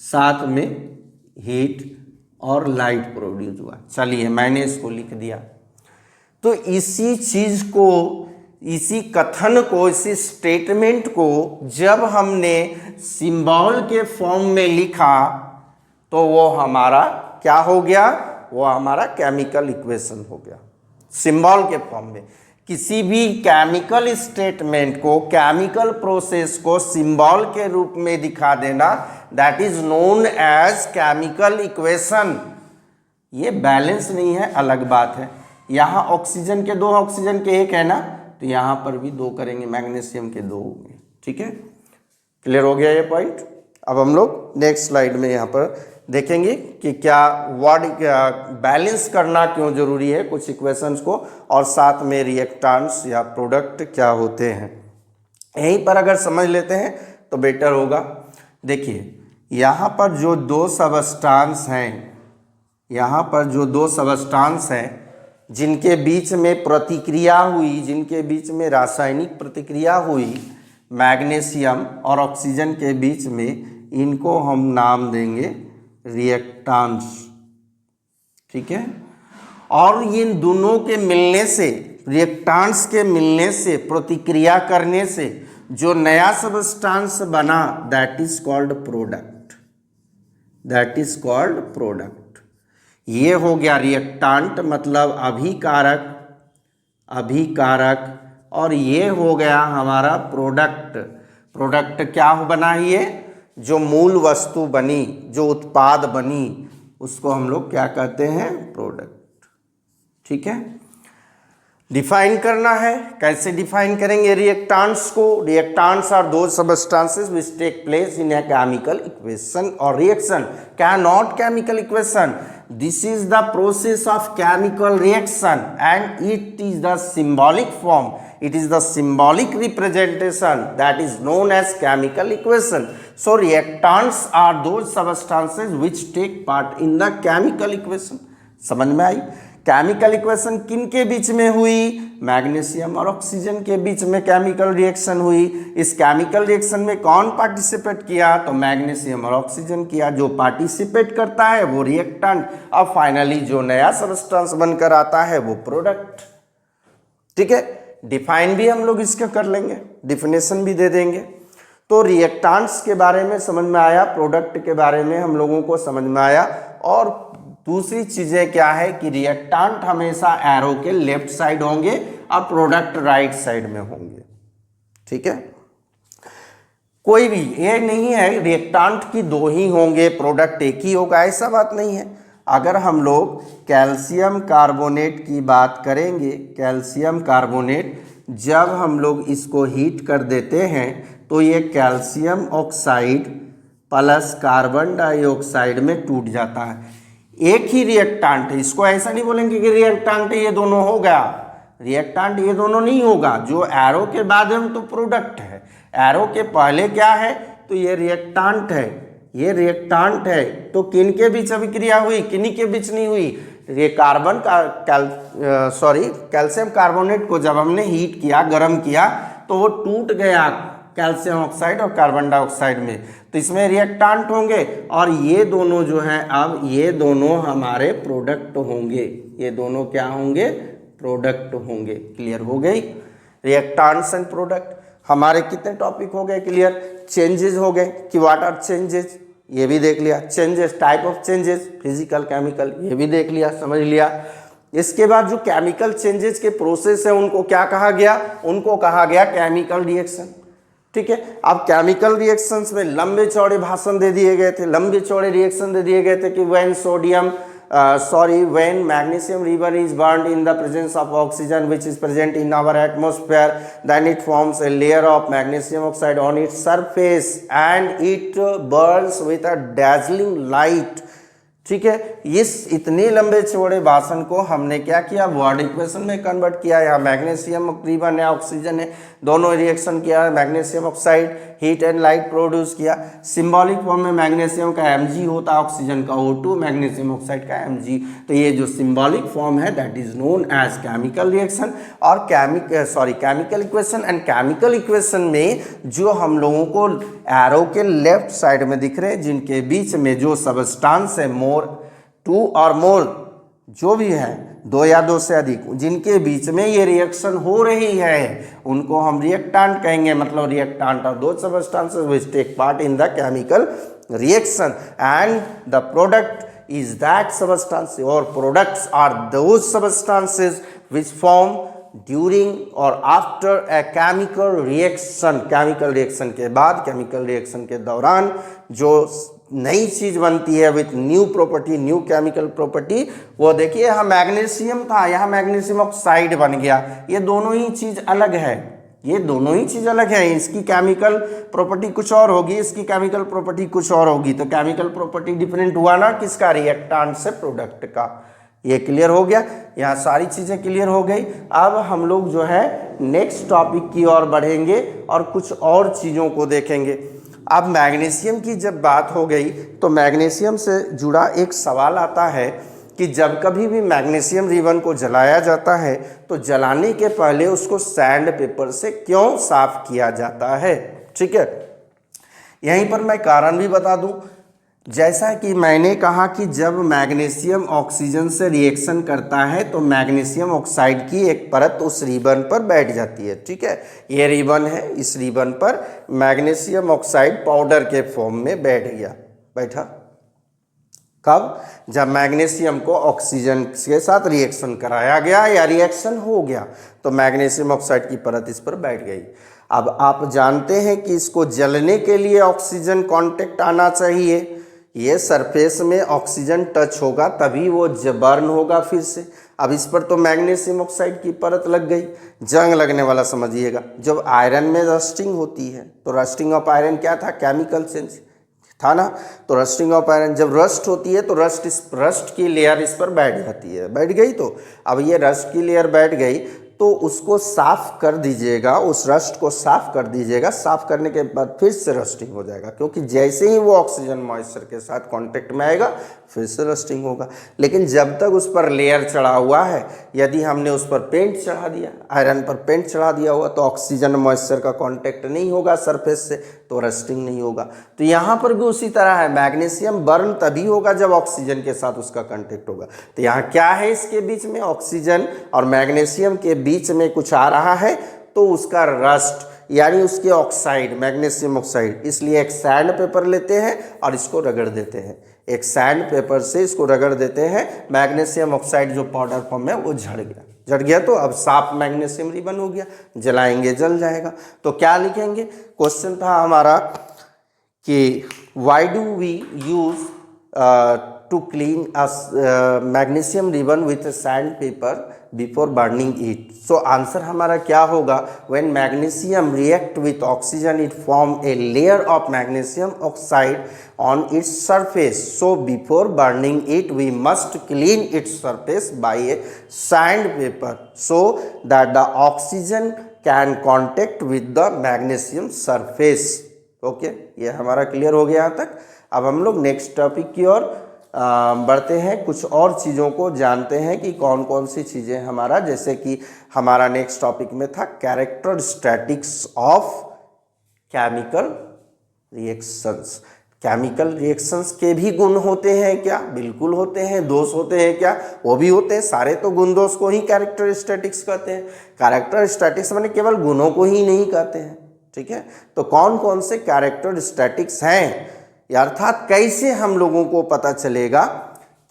साथ में हीट और लाइट प्रोड्यूस हुआ। चलिए मैंने इसको लिख दिया। तो इसी चीज को, इसी कथन को, इसी स्टेटमेंट को जब हमने सिंबल के फॉर्म में लिखा तो वो हमारा क्या हो गया, वो हमारा केमिकल इक्वेशन हो गया, सिंबल के फॉर्म में। किसी भी केमिकल स्टेटमेंट को, केमिकल प्रोसेस को सिंबल के रूप में दिखा देना, that is known as chemical equation. ये बैलेंस नहीं है, अलग बात है। यहाँ ऑक्सीजन के 2, ऑक्सीजन के 1 है ना, तो यहाँ पर भी 2 करेंगे, मैग्नीशियम के 2 होंगे। ठीक है, क्लियर हो गया ये पॉइंट। अब हम लोग नेक्स्ट स्लाइड में यहाँ पर देखेंगे कि क्या वर्ड बैलेंस करना क्यों जरूरी है, कुछ इक्वेशंस को, और साथ में रिएक्टेंट्स या प्रोडक्ट क्या होते हैं। यहीं पर अगर समझ लेते हैं तो बेटर होगा। देखिए यहाँ पर जो 2 सबस्टांस हैं, यहाँ पर जो 2 सबस्टांस हैं जिनके बीच में प्रतिक्रिया हुई, जिनके बीच में रासायनिक प्रतिक्रिया हुई मैग्नीशियम और ऑक्सीजन के बीच में, इनको हम नाम देंगे रिएक्टेंट्स। ठीक है, और इन दोनों के मिलने से, रिएक्टेंट्स के मिलने से, प्रतिक्रिया करने से जो नया सबस्टांस बना, दैट इज कॉल्ड प्रोडक्ट। ये हो गया रिएक्टेंट, मतलब अभिकारक, और ये हो गया हमारा प्रोडक्ट क्या बना, ये जो मूल वस्तु बनी, जो उत्पाद बनी, उसको हम लोग क्या कहते हैं, प्रोडक्ट। ठीक है, डिफाइन करना है, कैसे डिफाइन करेंगे रिएक्टेंट्स को। Reactants are those substances which take place in a chemical equation और reaction. Can not chemical equation, this is the process of chemical reaction and it is the symbolic form, it is the symbolic representation that is known as chemical equation. So reactants are those substances which take part in the chemical equation. समझ में आई, chemical equation किन के बीच में हुई? Magnesium और oxygen के बीच में chemical reaction हुई। इस केमिकल रिएक्शन में कौन पार्टिसिपेट किया? तो मैग्नीशियम और ऑक्सीजन किया। जो पार्टिसिपेट करता है वो रिएक्टेंट, और फाइनली जो नया सब्सटेंस बनकर आता है वो प्रोडक्ट। ठीक है, डिफाइन भी हम लोग इसका कर लेंगे, डिफिनेशन भी दे देंगे। तो रिएक्टेंट्स के बारे में समझ में आया, प्रोडक्ट के बारे में हम लोगों को समझ में आया। और दूसरी चीजें क्या है कि रिएक्टेंट हमेशा एरो के लेफ्ट साइड होंगे और प्रोडक्ट राइट साइड में होंगे। ठीक है, कोई भी ये नहीं है रिएक्टेंट की दो ही होंगे, प्रोडक्ट एक ही होगा, ऐसा बात नहीं है। अगर हम लोग कैल्शियम कार्बोनेट की बात करेंगे, कैल्शियम कार्बोनेट जब हम लोग इसको हीट कर देते हैं तो ये calcium oxide plus carbon dioxide में टूट जाता है। एक ही रिएक्टेंट है, इसको ऐसा नहीं बोलेंगे कि रिएक्टेंट ये दोनों हो गया, रिएक्टेंट ये दोनों नहीं होगा। जो एरो के बाद है तो प्रोडक्ट है, एरो के पहले क्या है तो ये रिएक्टेंट है, ये रिएक्टेंट है। तो किन के बीच अभिक्रिया हुई? किन्हीं के बीच नहीं हुई। ये कार्बन का कैल्शियम कार्बोनेट को जब हमने हीट किया, गर्म किया, तो वो टूट गया कैल्शियम ऑक्साइड और कार्बन डाइऑक्साइड में, तो इसमें रिएक्टेंट होंगे। और ये दोनों जो हैं, अब ये दोनों हमारे प्रोडक्ट होंगे। ये दोनों क्या होंगे? प्रोडक्ट होंगे। क्लियर हो गई? Reactants and product. हमारे कितने टॉपिक हो गए क्लियर? चेंजेस हो गए कि व्हाट आर चेंजेस, ये भी देख लिया। Changes, type of changes, physical chemical, ये भी देख लिया, समझ लिया। इसके बाद जो केमिकल चेंजेस के प्रोसेस है उनको क्या कहा गया? उनको कहा गया केमिकल रिएक्शन। ठीक है, अब केमिकल रिएक्शंस में लंबे चौड़े भाषण दे दिए गए थे, लंबे चौड़े रिएक्शन दे दिए गए थे कि when magnesium ribbon is burned in the presence of oxygen which is present in our atmosphere, then it forms a layer of magnesium oxide on its surface and it burns with a dazzling light। ठीक है, इस इतने लंबे चौड़े भाषण को हमने क्या किया? वर्ड इक्वेशन में कन्वर्ट किया। यहाँ मैग्नीशियम रिबन है, ऑक्सीजन है, दोनों रिएक्शन किया। Magnesium oxide heat and light produce किया। सिंबॉलिक फॉर्म में मैग्नीशियम का Mg होता है, ऑक्सीजन का O2, मैग्नीशियम ऑक्साइड का Mg। तो ये जो सिंबॉलिक फॉर्म है that is known as chemical reaction और chemical equation. And chemical equation में जो हम लोगों को एरो के लेफ्ट साइड में दिख रहे हैं, जिनके बीच में जो सबस्टांस है, टू और मोर जो भी है, दो या दो से अधिक, जिनके बीच में ये रिएक्शन हो रही है उनको हम रिएक्टेंट कहेंगे। मतलब रिएक्टेंट और दो substances which take part in the chemical reaction and the product is that substance, और products are those substances which form during और after a chemical reaction. Chemical reaction के बाद, केमिकल रिएक्शन के दौरान जो नई चीज बनती है with new property, new chemical property, वो देखिए यहाँ मैग्नीशियम था, यहाँ मैग्नीशियम ऑक्साइड बन गया। ये दोनों ही चीज अलग है, ये दोनों ही चीज अलग है। इसकी केमिकल प्रॉपर्टी कुछ और होगी, इसकी केमिकल प्रॉपर्टी कुछ और होगी। तो केमिकल प्रॉपर्टी डिफरेंट हुआ ना किसका? रिएक्टेंट से प्रोडक्ट का। ये क्लियर हो गया, यहाँ सारी चीजें क्लियर हो गई। अब हम लोग जो है नेक्स्ट टॉपिक की ओर बढ़ेंगे और कुछ और चीजों को देखेंगे। अब मैग्नीशियम की जब बात हो गई तो मैग्नीशियम से जुड़ा एक सवाल आता है कि जब कभी भी मैग्नीशियम रिबन को जलाया जाता है तो जलाने के पहले उसको सैंड पेपर से क्यों साफ किया जाता है? ठीक है, यहीं पर मैं कारण भी बता दूं। जैसा कि मैंने कहा कि जब मैग्नीशियम ऑक्सीजन से रिएक्शन करता है तो मैग्नीशियम ऑक्साइड की एक परत उस रिबन पर बैठ जाती है। ठीक है, ये रिबन है, इस रिबन पर मैग्नीशियम ऑक्साइड पाउडर के फॉर्म में बैठा। कब? जब मैग्नीशियम को ऑक्सीजन के साथ रिएक्शन कराया गया या रिएक्शन हो गया तो मैग्नीशियम ऑक्साइड की परत इस पर बैठ गई। अब आप जानते हैं कि इसको जलने के लिए ऑक्सीजन कांटेक्ट आना चाहिए, ये सरफेस में ऑक्सीजन टच होगा तभी वो बर्न होगा फिर से। अब इस पर तो मैग्नीशियम ऑक्साइड की परत लग गई। जंग लगने वाला समझिएगा। जब आयरन में रस्टिंग होती है तो रस्टिंग ऑफ आयरन क्या था? केमिकल चेंज था ना। तो रस्टिंग ऑफ आयरन जब रस्ट होती है तो रस्ट की लेयर इस पर बैठ जाती है, बैठ गई। तो अब ये रस्ट की लेयर बैठ गई तो उसको साफ कर दीजिएगा, उस रस्ट को साफ कर दीजिएगा। साफ करने के बाद फिर से रस्टिंग हो जाएगा, क्योंकि जैसे ही वो ऑक्सीजन मॉइस्चर के साथ कांटेक्ट में आएगा फिर से रस्टिंग होगा। लेकिन जब तक उस पर लेयर चढ़ा हुआ है, यदि हमने उस पर पेंट चढ़ा दिया, आयरन पर पेंट चढ़ा दिया हुआ, तो ऑक्सीजन मॉइस्चर का कांटेक्ट नहीं होगा सरफेस से, तो रस्टिंग नहीं होगा। तो यहाँ पर भी उसी तरह है, मैग्नीशियम बर्न तभी होगा जब ऑक्सीजन के साथ उसका कांटेक्ट होगा। तो यहाँ क्या है, इसके बीच में ऑक्सीजन और मैग्नीशियम के बीच में कुछ आ रहा है, तो उसका रस्ट यानी उसके ऑक्साइड, मैग्नीशियम ऑक्साइड। इसलिए एक सैंड पेपर लेते हैं और इसको रगड़ देते हैं, एक सैंड पेपर से इसको रगड़ देते हैं। मैग्नीशियम ऑक्साइड जो पाउडर फॉर्म में वो झड़ गया तो अब साफ मैग्नीशियम रिबन हो गया, जलाएंगे जल जाएगा। तो क्या लिखेंगे, क्वेश्चन था हमारा कि why do we use to clean magnesium ribbon with sand paper before burning it. So answer हमारा क्या होगा, when magnesium react with oxygen it form a layer of magnesium oxide on its surface, so before burning it we must clean its surface by a sand paper so that the oxygen can contact with the magnesium surface. Okay, ये हमारा clear हो गया यहाँ तक। अब हम लोग next topic की ओर बढ़ते हैं, कुछ और चीज़ों को जानते हैं कि कौन कौन सी चीज़ें हमारा, जैसे कि हमारा नेक्स्ट टॉपिक में था characteristics of chemical reactions. Chemical reactions के भी गुण होते हैं क्या? बिल्कुल होते हैं। दोष होते हैं क्या? वो भी होते हैं। सारे तो गुण दोष को ही कैरेक्टरिस्टिक्स कहते हैं। कैरेक्टरिस्टिक्स माने केवल गुणों को ही नहीं कहते हैं, ठीक है। तो कौन कौन से कैरेक्टरिस्टिक्स हैं, अर्थात कैसे हम लोगों को पता चलेगा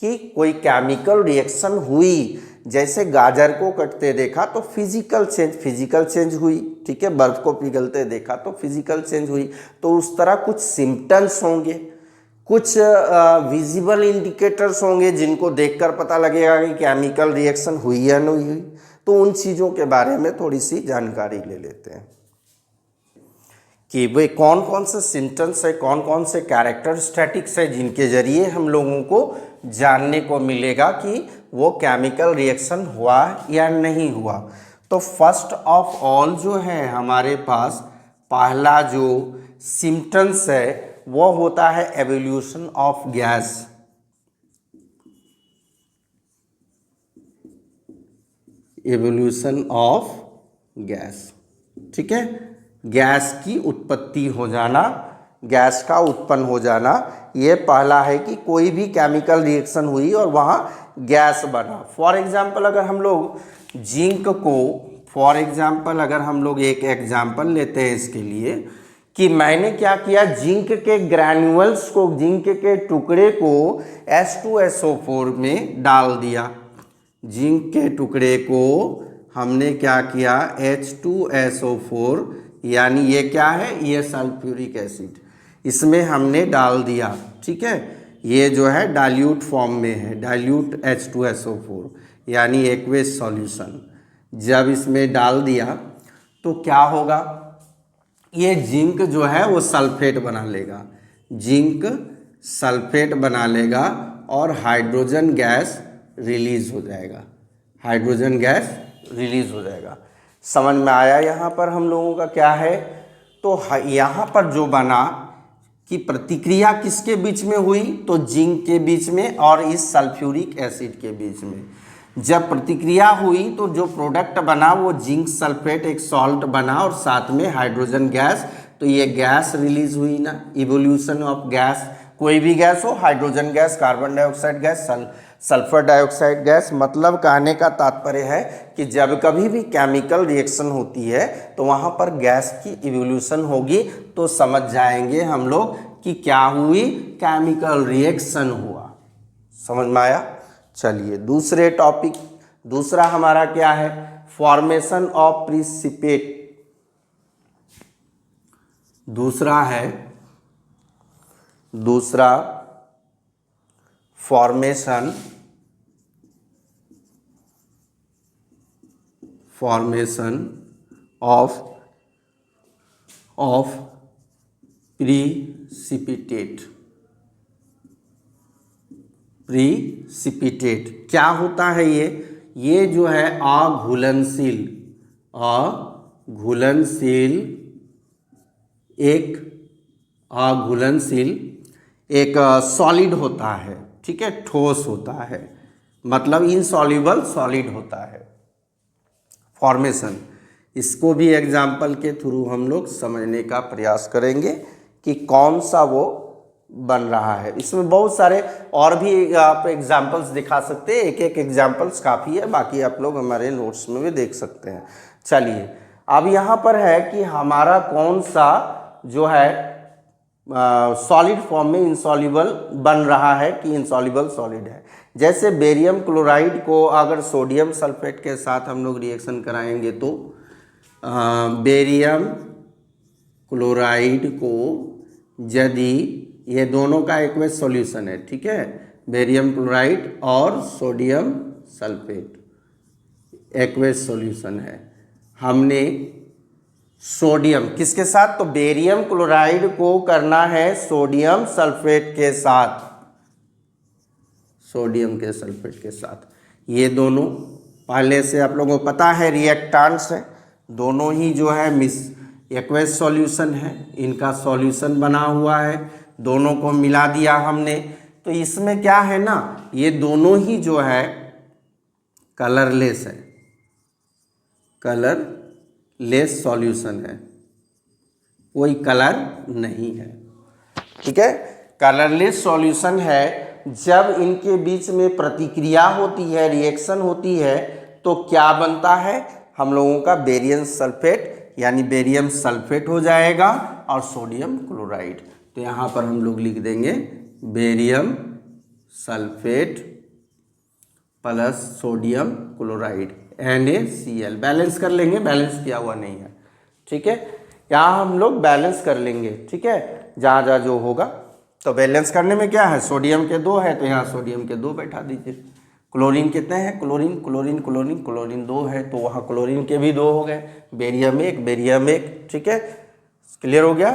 कि कोई केमिकल रिएक्शन हुई। जैसे गाजर को कटते देखा तो फिजिकल चेंज हुई, ठीक है। बर्फ को पिघलते देखा तो फिजिकल चेंज हुई। तो उस तरह कुछ सिम्टम्स होंगे, कुछ विजिबल इंडिकेटर्स होंगे जिनको देखकर पता लगेगा कि केमिकल रिएक्शन हुई या नहीं हुई। तो उन चीज़ों के बारे में थोड़ी सी जानकारी ले लेते हैं कि वे कौन कौन से सिम्टम्स है, कौन कौन से कैरेक्टरिस्टिक्स है जिनके जरिए हम लोगों को जानने को मिलेगा कि वो केमिकल रिएक्शन हुआ या नहीं हुआ। तो फर्स्ट ऑफ ऑल जो है हमारे पास पहला जो सिम्टम्स है वो होता है evolution of gas. Evolution of gas, ठीक है। गैस की उत्पत्ति हो जाना, गैस का उत्पन्न हो जाना, ये पहला है कि कोई भी केमिकल रिएक्शन हुई और वहाँ गैस बना। फॉर एग्जाम्पल अगर हम लोग जिंक को, फॉर एग्जाम्पल अगर हम लोग एक एग्जाम्पल लेते हैं इसके लिए कि मैंने क्या किया, जिंक के ग्रैन्युअल्स को, जिंक के टुकड़े को H2SO4 में डाल दिया। जिंक के टुकड़े को हमने क्या किया, H2SO4 यानी ये क्या है, ये सल्फ्यूरिक एसिड, इसमें हमने डाल दिया, ठीक है। ये जो है डाइल्यूट फॉर्म में है, डाइल्यूट H2SO4 यानी एक्वेस सॉल्यूशन। जब इसमें डाल दिया तो क्या होगा, ये जिंक जो है वो सल्फेट बना लेगा, जिंक सल्फेट बना लेगा और हाइड्रोजन गैस रिलीज हो जाएगा, हाइड्रोजन गैस रिलीज हो जाएगा। समझ में आया यहाँ पर हम लोगों का क्या है। तो यहाँ पर जो बना कि प्रतिक्रिया किसके बीच में हुई, तो जिंक के बीच में और इस सल्फ्यूरिक एसिड के बीच में। जब प्रतिक्रिया हुई तो जो प्रोडक्ट बना वो जिंक सल्फेट एक सॉल्ट बना और साथ में हाइड्रोजन गैस, तो ये गैस रिलीज हुई ना, इवोल्यूशन ऑफ गैस। कोई भी गैस हो, hydrogen gas, carbon dioxide gas, sulphur dioxide gas. मतलब कहने का तात्पर्य है कि जब कभी भी केमिकल रिएक्शन होती है तो वहाँ पर गैस की इवोल्यूशन होगी, तो समझ जाएंगे हम लोग कि क्या हुई, केमिकल रिएक्शन हुआ। समझ में आया। चलिए दूसरे टॉपिक, दूसरा हमारा क्या है, फॉर्मेशन ऑफ प्रिसिपिटेट। दूसरा फॉर्मेशन ऑफ प्रिसिपिटेट। क्या होता है ये, ये जो है अघुलनशील, अघुलनशील एक अघुलनशील एक सॉलिड होता है, ठीक है, ठोस होता है, मतलब इनसॉल्युबल सॉलिड होता है फॉर्मेशन। इसको भी एग्जाम्पल के थ्रू हम लोग समझने का प्रयास करेंगे कि कौन सा वो बन रहा है। इसमें बहुत सारे और भी आप एग्जाम्पल्स दिखा सकते हैं, एक एक एग्जाम्पल्स काफ़ी है, बाकी आप लोग हमारे नोट्स में भी देख सकते हैं। चलिए अब यहाँ पर है कि हमारा कौन सा जो है सॉलिड फॉर्म में इंसॉल्युबल बन रहा है कि इंसॉल्युबल सॉलिड है। जैसे बेरियम क्लोराइड को अगर सोडियम सल्फेट के साथ हम लोग रिएक्शन कराएंगे तो बेरियम क्लोराइड को यदि ये दोनों का एक्वस सॉल्यूशन है, ठीक है, बेरियम क्लोराइड और सोडियम सल्फेट एक्वस सॉल्यूशन है। हमने सोडियम किसके साथ, तो बेरियम क्लोराइड को करना है सोडियम सल्फेट के साथ, सोडियम के सल्फेट के साथ। ये दोनों पहले से आप लोगों को पता है रिएक्टेंट्स हैं, दोनों ही जो है एक्वस सॉल्यूशन है, इनका सॉल्यूशन बना हुआ है, दोनों को मिला दिया हमने। तो इसमें क्या है ना, ये दोनों ही जो है कलरलेस है, कलरलेस सॉल्यूशन है, कोई कलर नहीं है, ठीक है, कलरलेस सॉल्यूशन है। जब इनके बीच में प्रतिक्रिया होती है, रिएक्शन होती है, तो क्या बनता है हम लोगों का बेरियम सल्फेट, यानी बेरियम सल्फेट हो जाएगा और सोडियम क्लोराइड। तो यहाँ पर हम लोग लिख देंगे barium sulphate plus sodium chloride NaCl। Balance कर लेंगे, बैलेंस किया हुआ नहीं है, ठीक है, यहाँ हम लोग बैलेंस कर लेंगे, ठीक है, जहाँ जहाँ जो होगा। तो बैलेंस करने में क्या है, सोडियम के 2 है तो यहाँ सोडियम के 2 बैठा दीजिए। क्लोरीन कितने हैं, क्लोरीन क्लोरीन क्लोरीन क्लोरीन 2 है तो वहाँ क्लोरीन के भी 2 हो गए, बेरियम 1 बेरियम 1, ठीक है, क्लियर हो गया।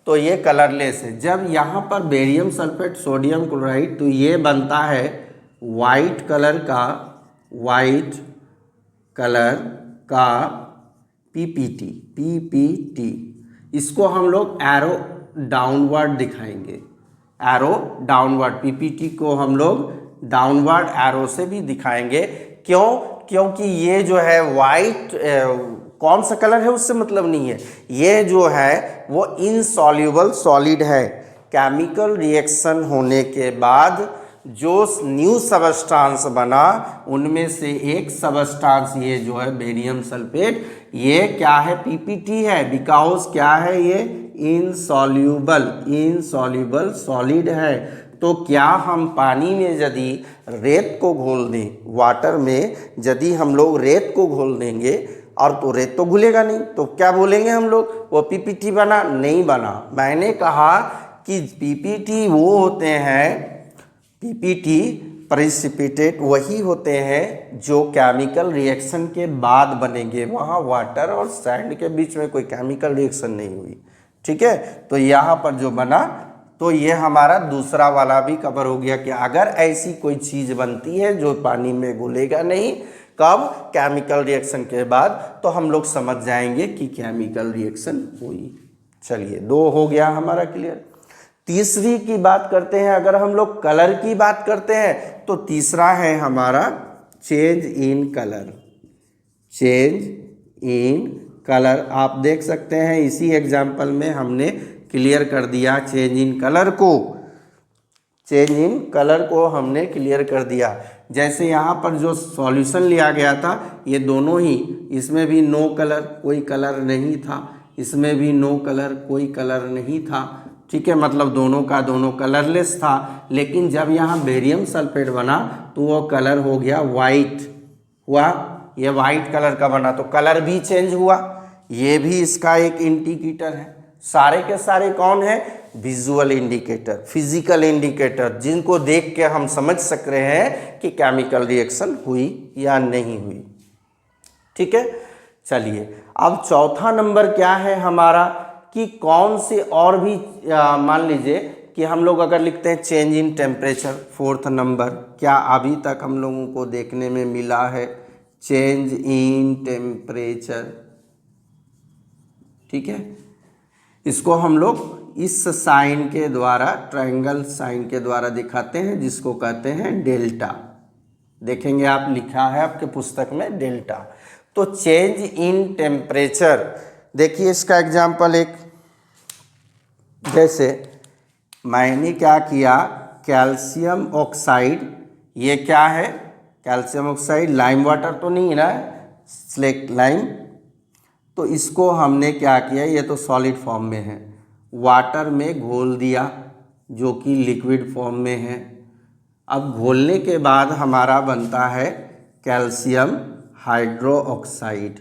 तो ये कलरलेस है। जब यहाँ पर बेरियम सल्फेट सोडियम क्लोराइड, तो ये बनता है वाइट कलर का पीपीटी। इसको हम लोग एरो डाउनवर्ड दिखाएंगे, एरो डाउनवर्ड, पीपीटी को हम लोग डाउनवर्ड एरो से भी दिखाएंगे। क्यों, क्योंकि ये जो है वाइट कौन सा कलर है उससे मतलब नहीं है, ये जो है वो इनसॉल्युबल सॉलिड है। केमिकल रिएक्शन होने के बाद जो न्यू सबस्टांस बना उनमें से एक सबस्टांस ये जो है बेरियम सल्फेट, ये क्या है, पीपीटी है, बिकॉज क्या है, ये इनसॉल्युबल सॉलिड है। तो क्या हम पानी में यदि रेत को घोल दें, वाटर में यदि हम लोग रेत को घोल देंगे और तो रेत तो घुलेगा नहीं, तो क्या बोलेंगे हम लोग, वो पीपीटी बना, नहीं बना। मैंने कहा कि पीपीटी वो होते हैं, पीपीटी प्रेसिपिटेट वही होते हैं जो केमिकल रिएक्शन के बाद बनेंगे, वहाँ वाटर और सैंड के बीच में कोई केमिकल रिएक्शन नहीं हुई, ठीक है। तो यहाँ पर जो बना, तो ये हमारा दूसरा वाला भी कवर हो गया कि अगर ऐसी कोई चीज़ बनती है जो पानी में घुलेगा नहीं, कब, केमिकल रिएक्शन के बाद, तो हम लोग समझ जाएंगे कि केमिकल रिएक्शन हुई। चलिए 2 हो गया हमारा क्लियर। तीसरी की बात करते हैं, अगर हम लोग कलर की बात करते हैं तो तीसरा है हमारा change in colour, change in colour. आप देख सकते हैं इसी एग्जाम्पल में हमने क्लियर कर दिया चेंज इन कलर को, चेंज इन कलर को हमने क्लियर कर दिया। जैसे यहाँ पर जो सॉल्यूशन लिया गया था, ये दोनों ही, इसमें भी नो कलर, कोई कलर नहीं था, इसमें भी नो कलर, कोई कलर नहीं था, ठीक है, मतलब दोनों का दोनों कलरलेस था। लेकिन जब यहाँ बेरियम सल्फेट बना तो वो कलर हो गया वाइट हुआ, ये वाइट कलर का बना, तो कलर भी चेंज हुआ। ये भी इसका एक इंडिकेटर है। सारे के सारे कौन है, विजुअल इंडिकेटर, फिजिकल इंडिकेटर, जिनको देख के हम समझ सक रहे हैं कि केमिकल रिएक्शन हुई या नहीं हुई, ठीक है। चलिए अब चौथा नंबर क्या है हमारा, कि कौन से और भी मान लीजिए कि हम लोग अगर लिखते हैं change in temperature, fourth number, क्या अभी तक हम लोगों को देखने में मिला है चेंज इन टेम्परेचर, ठीक है। इसको हम लोग इस साइन के द्वारा, ट्रायंगल साइन के द्वारा दिखाते हैं, जिसको कहते हैं डेल्टा। देखेंगे आप, लिखा है आपके पुस्तक में डेल्टा। तो चेंज इन टेम्परेचर, देखिए इसका एग्जाम्पल एक, जैसे मैंने क्या किया, कैल्शियम ऑक्साइड, ये क्या है कैल्शियम ऑक्साइड, लाइम वाटर तो नहीं है ना, स्लेट लाइम, तो इसको हमने क्या किया, ये तो सॉलिड फॉर्म में है, वाटर में घोल दिया जो कि लिक्विड फॉर्म में है। अब घोलने के बाद हमारा बनता है calcium hydro oxide,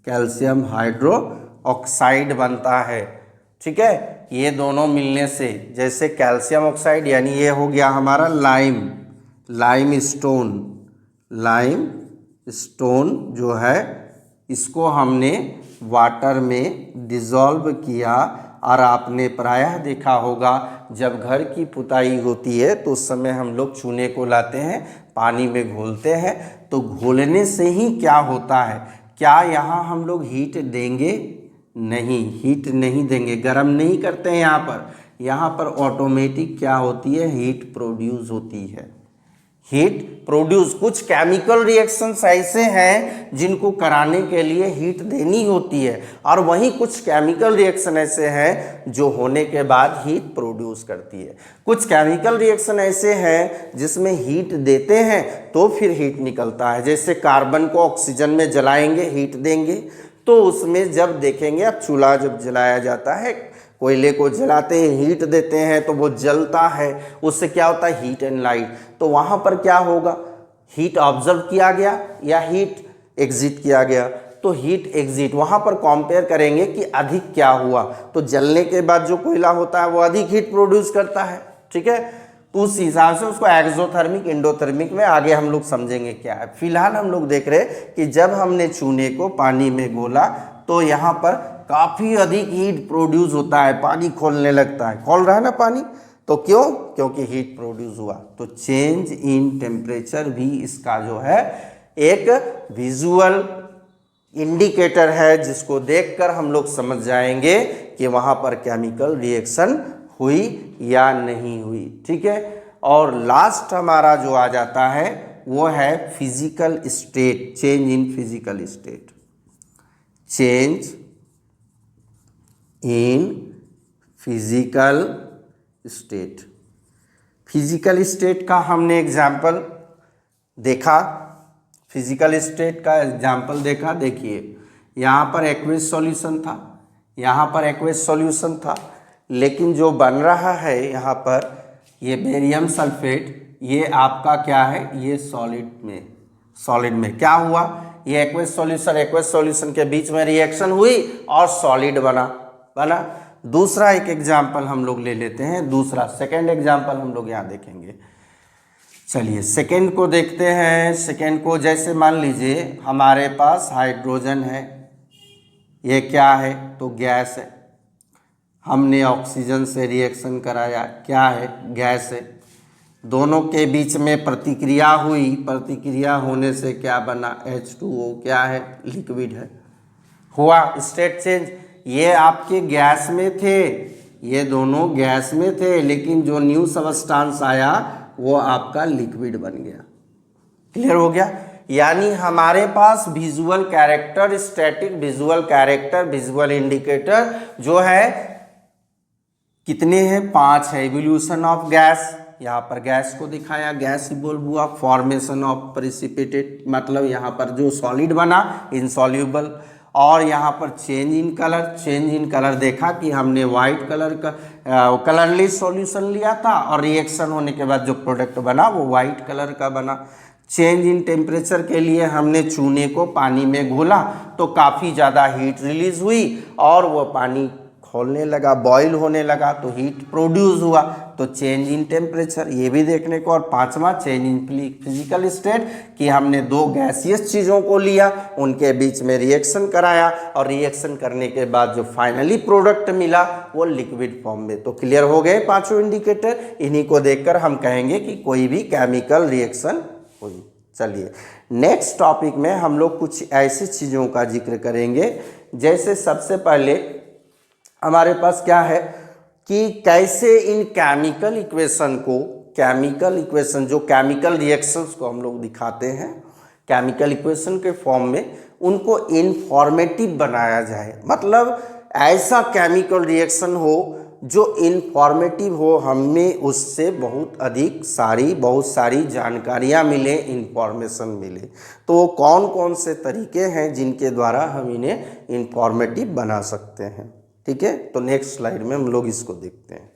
calcium hydro oxide बनता है, ठीक है। ये दोनों मिलने से, जैसे कैल्शियम ऑक्साइड यानी ये हो गया हमारा लाइम स्टोन जो है, इसको हमने वाटर में डिज़ोल्व किया। और आपने प्रायः देखा होगा जब घर की पुताई होती है तो उस समय हम लोग चूने को लाते हैं, पानी में घोलते हैं, तो घोलने से ही क्या होता है, क्या यहाँ हम लोग हीट देंगे? नहीं, हीट नहीं देंगे, गर्म नहीं करते हैं। यहाँ पर ऑटोमेटिक क्या होती है, हीट प्रोड्यूस होती है। हीट प्रोड्यूस, कुछ केमिकल रिएक्शंस ऐसे हैं जिनको कराने के लिए हीट देनी होती है, और वहीं कुछ केमिकल रिएक्शन ऐसे हैं जो होने के बाद हीट प्रोड्यूस करती है। कुछ केमिकल रिएक्शन ऐसे हैं जिसमें हीट देते हैं तो फिर हीट निकलता है, जैसे कार्बन को ऑक्सीजन में जलाएंगे, हीट देंगे, तो उसमें जब देखेंगे, अब चूल्हा जब जलाया जाता है, कोयले को जलाते हैं, हीट देते हैं तो वो जलता है, उससे क्या होता है, हीट एंड लाइट। तो वहाँ पर क्या होगा, हीट ऑब्जर्व किया गया या हीट एग्जिट किया गया, तो हीट एग्जिट। वहाँ पर कंपेयर करेंगे कि अधिक क्या हुआ, तो जलने के बाद जो कोयला होता है वो अधिक हीट प्रोड्यूस करता है, ठीक है। तो उस हिसाब से उसको एक्सोथर्मिक, एंडोथर्मिक में आगे हम लोग समझेंगे क्या है। फिलहाल हम लोग देख रहे कि जब हमने चूने को पानी में घोला तो यहाँ पर काफ़ी अधिक हीट प्रोड्यूस होता है, पानी खोलने लगता है, खोल रहा है ना पानी, तो क्यों, क्योंकि हीट प्रोड्यूस हुआ। तो चेंज इन टेम्परेचर भी इसका जो है एक विजुअल इंडिकेटर है, जिसको देखकर हम लोग समझ जाएंगे कि वहाँ पर केमिकल रिएक्शन हुई या नहीं हुई, ठीक है। और लास्ट हमारा जो आ जाता है वो है physical state, change in physical state, change in physical state. Physical state का हमने एग्जाम्पल देखा, फिजिकल स्टेट का एग्जाम्पल देखा। देखिए यहाँ पर एक्वेस सॉल्यूशन था, यहाँ पर एक्वेस सॉल्यूशन था, लेकिन जो बन रहा है यहाँ पर ये बेरियम सल्फेट, ये आपका क्या है, ये सॉलिड में क्या हुआ, ये एक्वेस सॉल्यूशन के बीच में रिएक्शन हुई और सॉलिड बना। दूसरा एक एग्जाम्पल हम लोग ले लेते हैं, दूसरा सेकेंड एग्जाम्पल हम लोग यहाँ देखेंगे। चलिए सेकेंड को देखते हैं। सेकेंड को जैसे मान लीजिए हमारे पास हाइड्रोजन है, ये क्या है, तो गैस है, हमने ऑक्सीजन से रिएक्शन कराया, क्या है, गैस है, दोनों के बीच में प्रतिक्रिया हुई, प्रतिक्रिया होने से क्या बना, H2O, क्या है, लिक्विड है, हुआ स्टेट चेंज। ये आपके गैस में थे, ये दोनों गैस में थे, लेकिन जो न्यू सबस्टांस आया वो आपका लिक्विड बन गया। क्लियर हो गया। यानी हमारे पास visual character, static visual character, visual indicator जो है कितने हैं, 5 है। इवोल्यूशन ऑफ गैस, यहाँ पर गैस को दिखाया, गैस इवोल्व हुआ, फॉर्मेशन ऑफ प्रेसिपिटेट, मतलब यहाँ पर जो सॉलिड बना, इनसॉल्यूबल, और यहाँ पर change in colour, change in colour देखा कि हमने वाइट कलर का कलरलेस सॉल्यूशन लिया था और रिएक्शन होने के बाद जो प्रोडक्ट बना वो वाइट कलर का बना। चेंज इन टेम्परेचर के लिए हमने चूने को पानी में घोला तो काफ़ी ज़्यादा हीट रिलीज हुई और वो पानी खोलने लगा, बॉईल होने लगा तो हीट प्रोड्यूस हुआ, तो चेंज इन टेम्परेचर ये भी देखने को। और पांचवा चेंज इन फिजिकल स्टेट कि हमने दो गैसियस चीज़ों को लिया, उनके बीच में रिएक्शन कराया और रिएक्शन करने के बाद जो फाइनली प्रोडक्ट मिला वो लिक्विड फॉर्म में। तो क्लियर हो गए पांचों इंडिकेटर, इन्हीं को देखकर हम कहेंगे कि कोई भी केमिकल रिएक्शन हुई। चलिए नेक्स्ट टॉपिक में हम लोग कुछ ऐसी चीज़ों का जिक्र करेंगे, जैसे सबसे पहले हमारे पास क्या है कि कैसे इन केमिकल इक्वेशन को, केमिकल इक्वेशन जो केमिकल रिएक्शंस को हम लोग दिखाते हैं केमिकल इक्वेशन के फॉर्म में, उनको इनफॉर्मेटिव बनाया जाए। मतलब ऐसा केमिकल रिएक्शन हो जो इनफॉर्मेटिव हो, हमें उससे बहुत सारी जानकारियाँ मिले, इन्फॉर्मेशन मिले। तो वो कौन कौन से तरीके हैं जिनके द्वारा हम इन्हें इनफॉर्मेटिव बना सकते हैं। ठीक है, तो नेक्स्ट स्लाइड में हम लोग इसको देखते हैं।